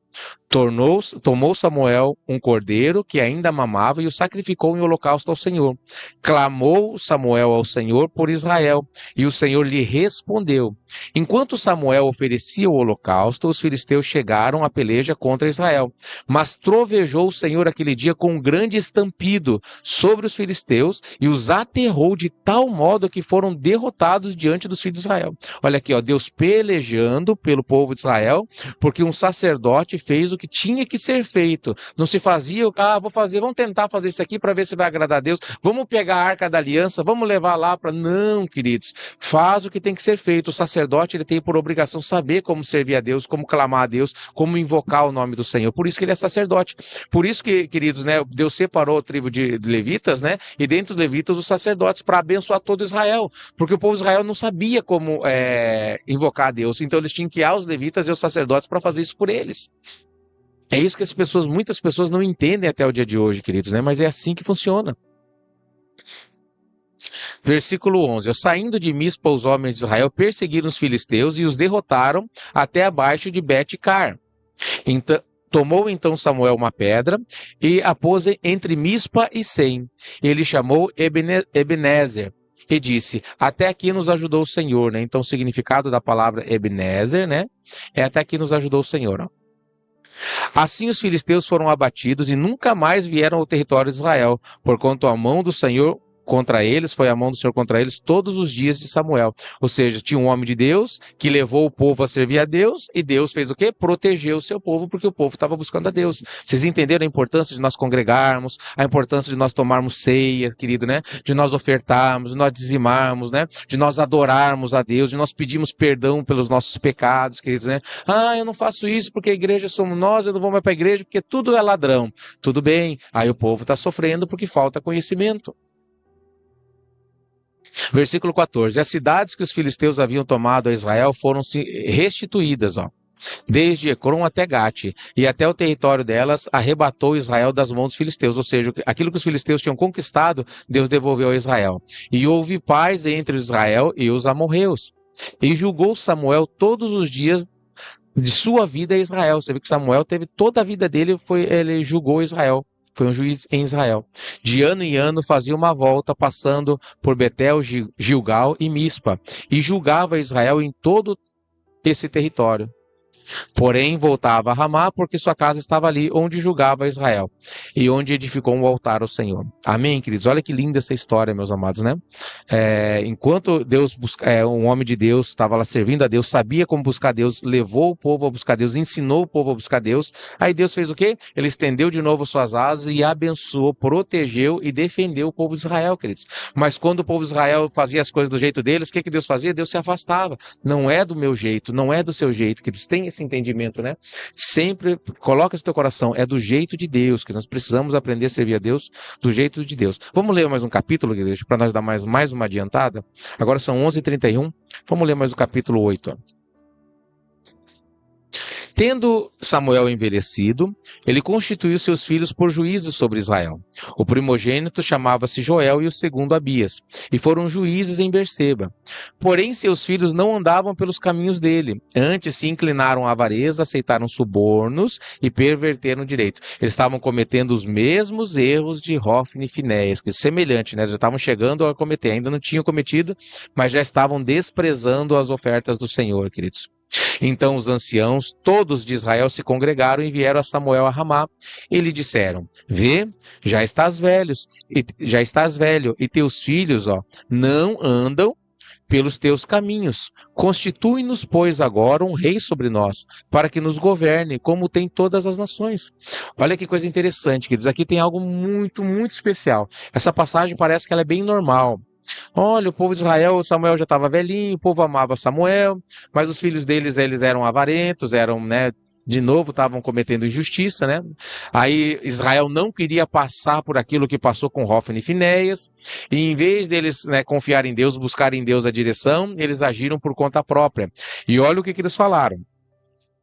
Tomou Samuel um cordeiro que ainda mamava e o sacrificou em holocausto ao Senhor. Clamou Samuel ao Senhor por Israel, e o Senhor lhe respondeu. Enquanto Samuel oferecia o holocausto, os filisteus chegaram à peleja contra Israel. Mas trovejou o Senhor aquele dia com um grande estampido sobre os filisteus e os aterrou de tal modo que foram derrotados diante dos filhos de Israel. Olha aqui, ó, Deus pelejando pelo povo de Israel, porque um sacerdote fez o que tinha que ser feito. Não se fazia, vamos tentar fazer isso aqui para ver se vai agradar a Deus. Vamos pegar a Arca da Aliança, vamos levar lá para... Não, queridos, faz o que tem que ser feito. O sacerdote, ele tem por obrigação saber como servir a Deus, como clamar a Deus, como invocar o nome do Senhor. Por isso que ele é sacerdote. Por isso que, queridos, né, Deus separou a tribo de levitas, né, e dentre os levitas os sacerdotes, para abençoar todo Israel. Porque o povo de Israel não sabia como invocar a Deus. Então eles tinham que ir aos levitas e aos sacerdotes para fazer isso por eles. É isso que muitas pessoas não entendem até o dia de hoje, queridos, né? Mas é assim que funciona. Versículo 11. Saindo de Mispa, os homens de Israel perseguiram os filisteus e os derrotaram até abaixo de Bet-car. Tomou então Samuel uma pedra e a pôs entre Mispa e Sem. Ele chamou Ebenezer e disse: até aqui nos ajudou o Senhor, né? Então o significado da palavra Ebenezer, né? É até aqui nos ajudou o Senhor, ó. Assim os filisteus foram abatidos e nunca mais vieram ao território de Israel, porquanto a mão do Senhor contra eles, foi a mão do Senhor contra eles todos os dias de Samuel. Ou seja, tinha um homem de Deus que levou o povo a servir a Deus e Deus fez o quê? Protegeu o seu povo porque o povo estava buscando a Deus. Vocês entenderam a importância de nós congregarmos, a importância de nós tomarmos ceia, querido, né? De nós ofertarmos, de nós dizimarmos, né? De nós adorarmos a Deus, de nós pedirmos perdão pelos nossos pecados, queridos, né? Eu não faço isso porque a igreja somos nós, eu não vou mais para a igreja porque tudo é ladrão. Tudo bem, aí o povo está sofrendo porque falta conhecimento. Versículo 14. As cidades que os filisteus haviam tomado a Israel foram restituídas, ó. desde Ecrom até Gate, e até o território delas arrebatou Israel das mãos dos filisteus, ou seja, aquilo que os filisteus tinham conquistado, Deus devolveu a Israel. E houve paz entre Israel e os amorreus. E julgou Samuel todos os dias de sua vida a Israel. Você vê que Samuel teve toda a vida dele, ele julgou Israel. Foi um juiz em Israel. De ano em ano fazia uma volta, passando por Betel, Gilgal e Mispa, e julgava Israel em todo esse território. Porém, voltava a Ramá, porque sua casa estava ali, onde julgava Israel, e onde edificou um altar ao Senhor. Amém, queridos? Olha que linda essa história, meus amados, né? Enquanto um homem de Deus estava lá servindo a Deus, sabia como buscar Deus, levou o povo a buscar Deus, ensinou o povo a buscar Deus. Aí Deus fez o quê? Ele estendeu de novo suas asas e abençoou, protegeu e defendeu o povo de Israel, queridos. Mas quando o povo de Israel fazia as coisas do jeito deles, o que Deus fazia? Deus se afastava. Não é do meu jeito, não é do seu jeito, queridos. Tem esse entendimento, né? Sempre coloca no teu coração, é do jeito de Deus, que nós precisamos aprender a servir a Deus do jeito de Deus. Vamos ler mais um capítulo, igreja, para nós dar mais uma adiantada? Agora são 11h31, vamos ler mais o capítulo 8. Tendo Samuel envelhecido, ele constituiu seus filhos por juízes sobre Israel. O primogênito chamava-se Joel e o segundo Abias, e foram juízes em Berseba. Porém, seus filhos não andavam pelos caminhos dele, antes se inclinaram à avareza, aceitaram subornos e perverteram o direito. Eles estavam cometendo os mesmos erros de Hofni e Finéias, que é semelhante, né? Já estavam chegando a cometer, ainda não tinham cometido, mas já estavam desprezando as ofertas do Senhor, queridos. Então os anciãos, todos de Israel, se congregaram e vieram a Samuel a Ramá e lhe disseram: vê, já estás velho, e teus filhos, não andam pelos teus caminhos. Constitui-nos, pois, agora um rei sobre nós, para que nos governe, como tem todas as nações. Olha que coisa interessante, queridos. Aqui tem algo muito, muito especial. Essa passagem parece que ela é bem normal. Olha, o povo de Israel, Samuel já estava velhinho, o povo amava Samuel, mas os filhos deles, eles eram avarentos, de novo, estavam cometendo injustiça, né? Aí Israel não queria passar por aquilo que passou com Hofni e Finéias, e em vez deles, confiar em Deus, buscar em Deus a direção, eles agiram por conta própria. E olha o que eles falaram.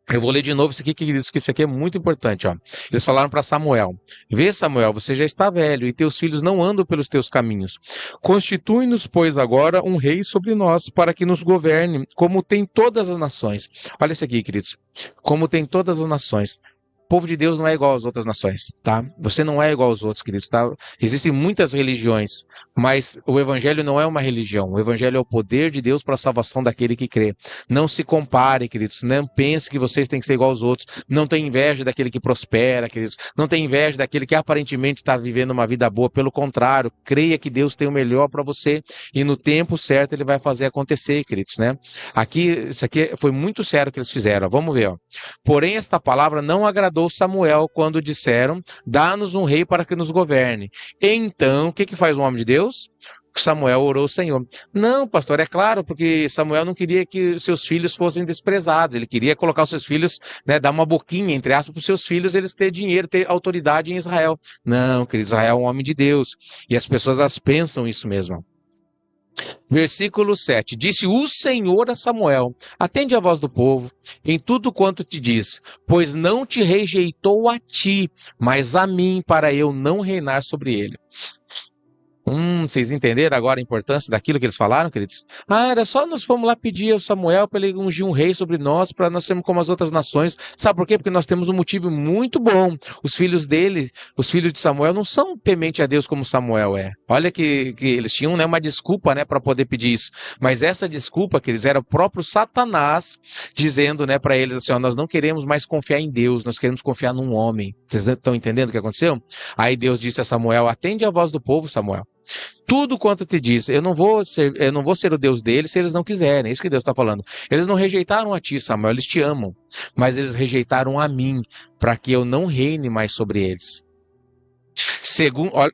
Eu vou ler de novo isso aqui, que isso aqui é muito importante. Eles falaram para Samuel: vê, Samuel, você já está velho e teus filhos não andam pelos teus caminhos. Constitui-nos, pois, agora um rei sobre nós, para que nos governe, como tem todas as nações. Olha isso aqui, queridos. Como tem todas as nações. O povo de Deus não é igual às outras nações, tá? Você não é igual aos outros, queridos, tá? Existem muitas religiões, mas o evangelho não é uma religião. O evangelho é o poder de Deus para a salvação daquele que crê. Não se compare, queridos. Não pense que vocês têm que ser igual aos outros. Não tenha inveja daquele que prospera, queridos. Não tenha inveja daquele que aparentemente está vivendo uma vida boa. Pelo contrário, creia que Deus tem o melhor para você e no tempo certo ele vai fazer acontecer, queridos, né? Isso aqui foi muito sério que eles fizeram. Vamos ver, Porém, esta palavra não agradou Samuel quando disseram: dá-nos um rei para que nos governe. Então, o que faz um homem de Deus? Samuel orou ao Senhor. Não, pastor, é claro, porque Samuel não queria que seus filhos fossem desprezados. Ele queria colocar os seus filhos, dar uma boquinha, entre aspas, para os seus filhos, eles terem dinheiro, ter autoridade em Israel. Não, querido, Israel é um homem de Deus. E as pessoas, elas pensam isso mesmo. Versículo 7. Disse o Senhor a Samuel: atende a voz do povo em tudo quanto te diz, pois não te rejeitou a ti, mas a mim, para eu não reinar sobre ele. Vocês entenderam agora a importância daquilo que eles falaram, queridos? Era só nós fomos lá pedir ao Samuel para ele ungir um rei sobre nós, para nós sermos como as outras nações. Sabe por quê? Porque nós temos um motivo muito bom. Os filhos dele, os filhos de Samuel, não são tementes a Deus como Samuel é. Olha que eles tinham uma desculpa para poder pedir isso. Mas essa desculpa, queridos, era o próprio Satanás dizendo para eles assim: nós não queremos mais confiar em Deus, nós queremos confiar num homem. Vocês estão entendendo o que aconteceu? Aí Deus disse a Samuel: atende a voz do povo, Samuel. Tudo quanto te diz, eu não vou ser o Deus deles se eles não quiserem. É isso que Deus está falando. Eles não rejeitaram a ti, Samuel, eles te amam. Mas eles rejeitaram a mim, para que eu não reine mais sobre eles.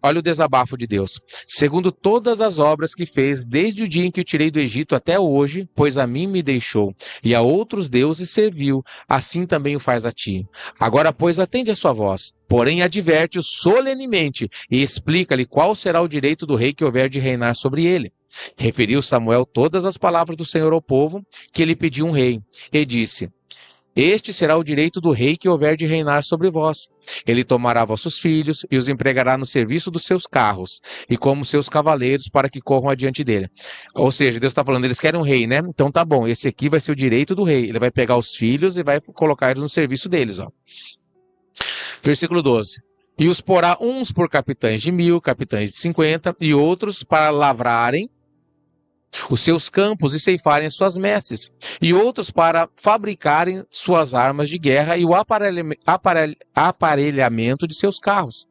Olha o desabafo de Deus. Segundo todas as obras que fez, desde o dia em que o tirei do Egito até hoje, pois a mim me deixou, e a outros deuses serviu, assim também o faz a ti. Agora, pois, atende a sua voz. Porém, adverte-o solenemente e explica-lhe qual será o direito do rei que houver de reinar sobre ele. Referiu Samuel todas as palavras do Senhor ao povo, que ele pediu um rei, e disse: Este será o direito do rei que houver de reinar sobre vós. Ele tomará vossos filhos e os empregará no serviço dos seus carros e como seus cavaleiros para que corram adiante dele. Ou seja, Deus está falando, eles querem um rei, né? Então tá bom, esse aqui vai ser o direito do rei. Ele vai pegar os filhos e vai colocar eles no serviço deles, ó. Versículo 12. E os porá uns por capitães de 1000, capitães de 50, e outros para lavrarem os seus campos e ceifarem as suas messes, e outros para fabricarem suas armas de guerra e o aparelhamento de seus carros.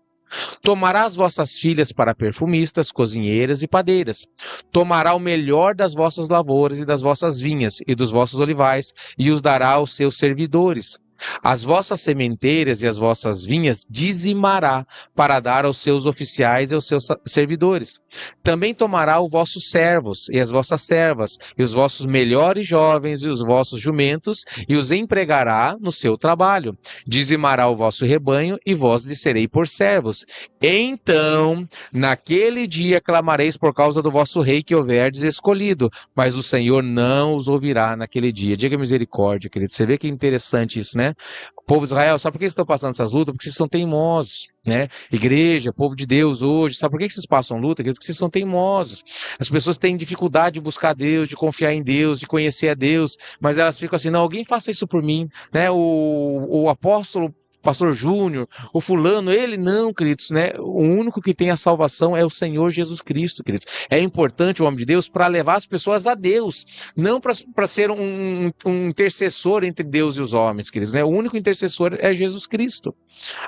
Tomará as vossas filhas para perfumistas, cozinheiras e padeiras. Tomará o melhor das vossas lavouras e das vossas vinhas e dos vossos olivais, e os dará aos seus servidores. As vossas sementeiras e as vossas vinhas dizimará para dar aos seus oficiais e aos seus servidores. Também tomará os vossos servos e as vossas servas, e os vossos melhores jovens e os vossos jumentos, e os empregará no seu trabalho. Dizimará o vosso rebanho, e vós lhe serei por servos. Então, naquele dia clamareis por causa do vosso rei que houverdes escolhido, mas o Senhor não os ouvirá naquele dia. Diga misericórdia, querido. Você vê que interessante isso, né? O povo de Israel, sabe por que vocês estão passando essas lutas? Porque vocês são teimosos, né? Igreja, povo de Deus hoje, sabe por que vocês passam luta? Porque vocês são teimosos. As pessoas têm dificuldade de buscar Deus, de confiar em Deus, de conhecer a Deus, mas elas ficam assim, não, alguém faça isso por mim, né? O apóstolo Pastor Júnior, o fulano, ele não, queridos, né? O único que tem a salvação é o Senhor Jesus Cristo, queridos. É importante o homem de Deus para levar as pessoas a Deus, não para ser um intercessor entre Deus e os homens, queridos, né? O único intercessor é Jesus Cristo.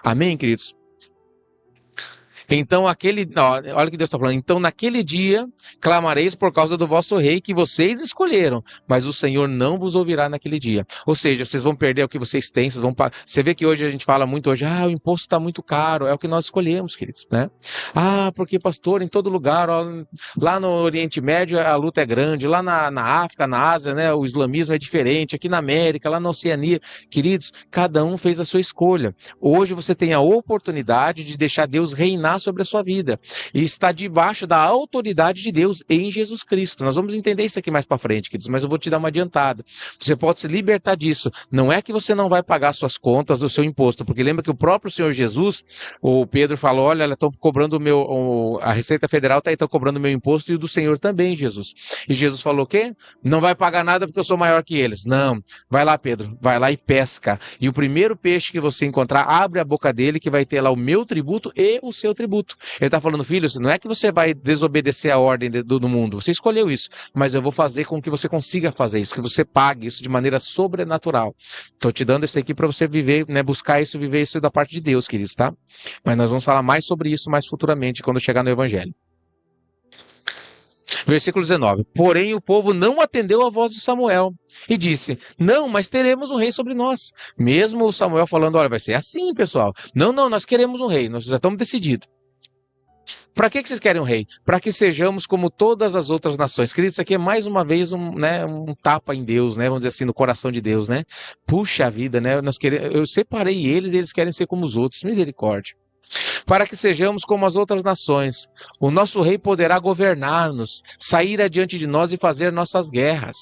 Amém, queridos? Então, olha o que Deus está falando. Então, naquele dia, clamareis por causa do vosso rei que vocês escolheram, mas o Senhor não vos ouvirá naquele dia. Ou seja, vocês vão perder o que vocês têm, vocês vão. Você vê que hoje a gente fala muito hoje, o imposto está muito caro, é o que nós escolhemos, queridos, né? Porque, pastor, em todo lugar, ó, lá no Oriente Médio a luta é grande, lá na África, na Ásia, né, o islamismo é diferente, aqui na América, lá na Oceania. Queridos, cada um fez a sua escolha. Hoje você tem a oportunidade de deixar Deus reinar sobre a sua vida e está debaixo da autoridade de Deus em Jesus Cristo. Nós vamos entender isso aqui mais para frente, queridos, mas eu vou te dar uma adiantada. Você pode se libertar disso. Não é que você não vai pagar suas contas, o seu imposto, porque lembra que o próprio Senhor Jesus, o Pedro falou, olha, estão cobrando a Receita Federal estão cobrando o meu imposto e o do Senhor também, Jesus. E Jesus falou o quê? Não vai pagar nada porque eu sou maior que eles. Não. Vai lá, Pedro, vai lá e pesca. E o primeiro peixe que você encontrar, abre a boca dele que vai ter lá o meu tributo e o seu tributo. Ele está falando, filho, não é que você vai desobedecer a ordem do mundo, você escolheu isso, mas eu vou fazer com que você consiga fazer isso, que você pague isso de maneira sobrenatural. Estou te dando isso aqui para você viver, né, buscar isso, viver isso da parte de Deus, queridos, tá? Mas nós vamos falar mais sobre isso mais futuramente, quando chegar no Evangelho. Versículo 19. Porém, o povo não atendeu à voz de Samuel e disse, não, mas teremos um rei sobre nós. Mesmo o Samuel falando, olha, vai ser assim, pessoal. Não, nós queremos um rei, nós já estamos decididos. Para que vocês querem um rei? Para que sejamos como todas as outras nações. Queridos, isso aqui é mais uma vez um tapa em Deus, né? Vamos dizer assim, no coração de Deus, né? Puxa vida, né? Eu separei eles e eles querem ser como os outros. Misericórdia. Para que sejamos como as outras nações. O nosso rei poderá governar-nos, sair adiante de nós e fazer nossas guerras.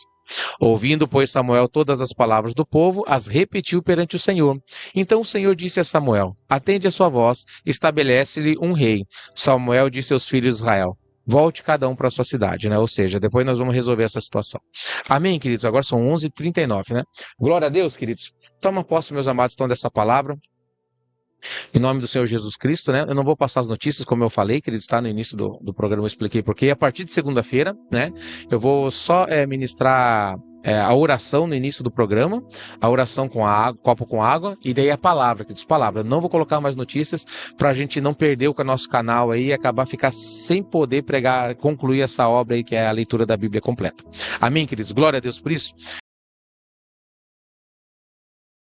Ouvindo, pois, Samuel todas as palavras do povo, as repetiu perante o Senhor. Então o Senhor disse a Samuel, atende a sua voz, estabelece-lhe um rei. Samuel disse aos filhos de Israel, volte cada um para a sua cidade, né? Ou seja, depois nós vamos resolver essa situação. Amém, queridos? Agora são 11h39, né? Glória a Deus, queridos. Toma posse, meus amados, então, dessa palavra. Em nome do Senhor Jesus Cristo, né? Eu não vou passar as notícias, como eu falei, queridos, tá? No início do programa eu expliquei porquê. A partir de segunda-feira, né? Eu vou só ministrar a oração no início do programa, a oração com água, copo com água, e daí a palavra, queridos, palavra. Não vou colocar mais notícias para a gente não perder o nosso canal aí e acabar ficar sem poder concluir essa obra aí que é a leitura da Bíblia completa. Amém, queridos? Glória a Deus por isso.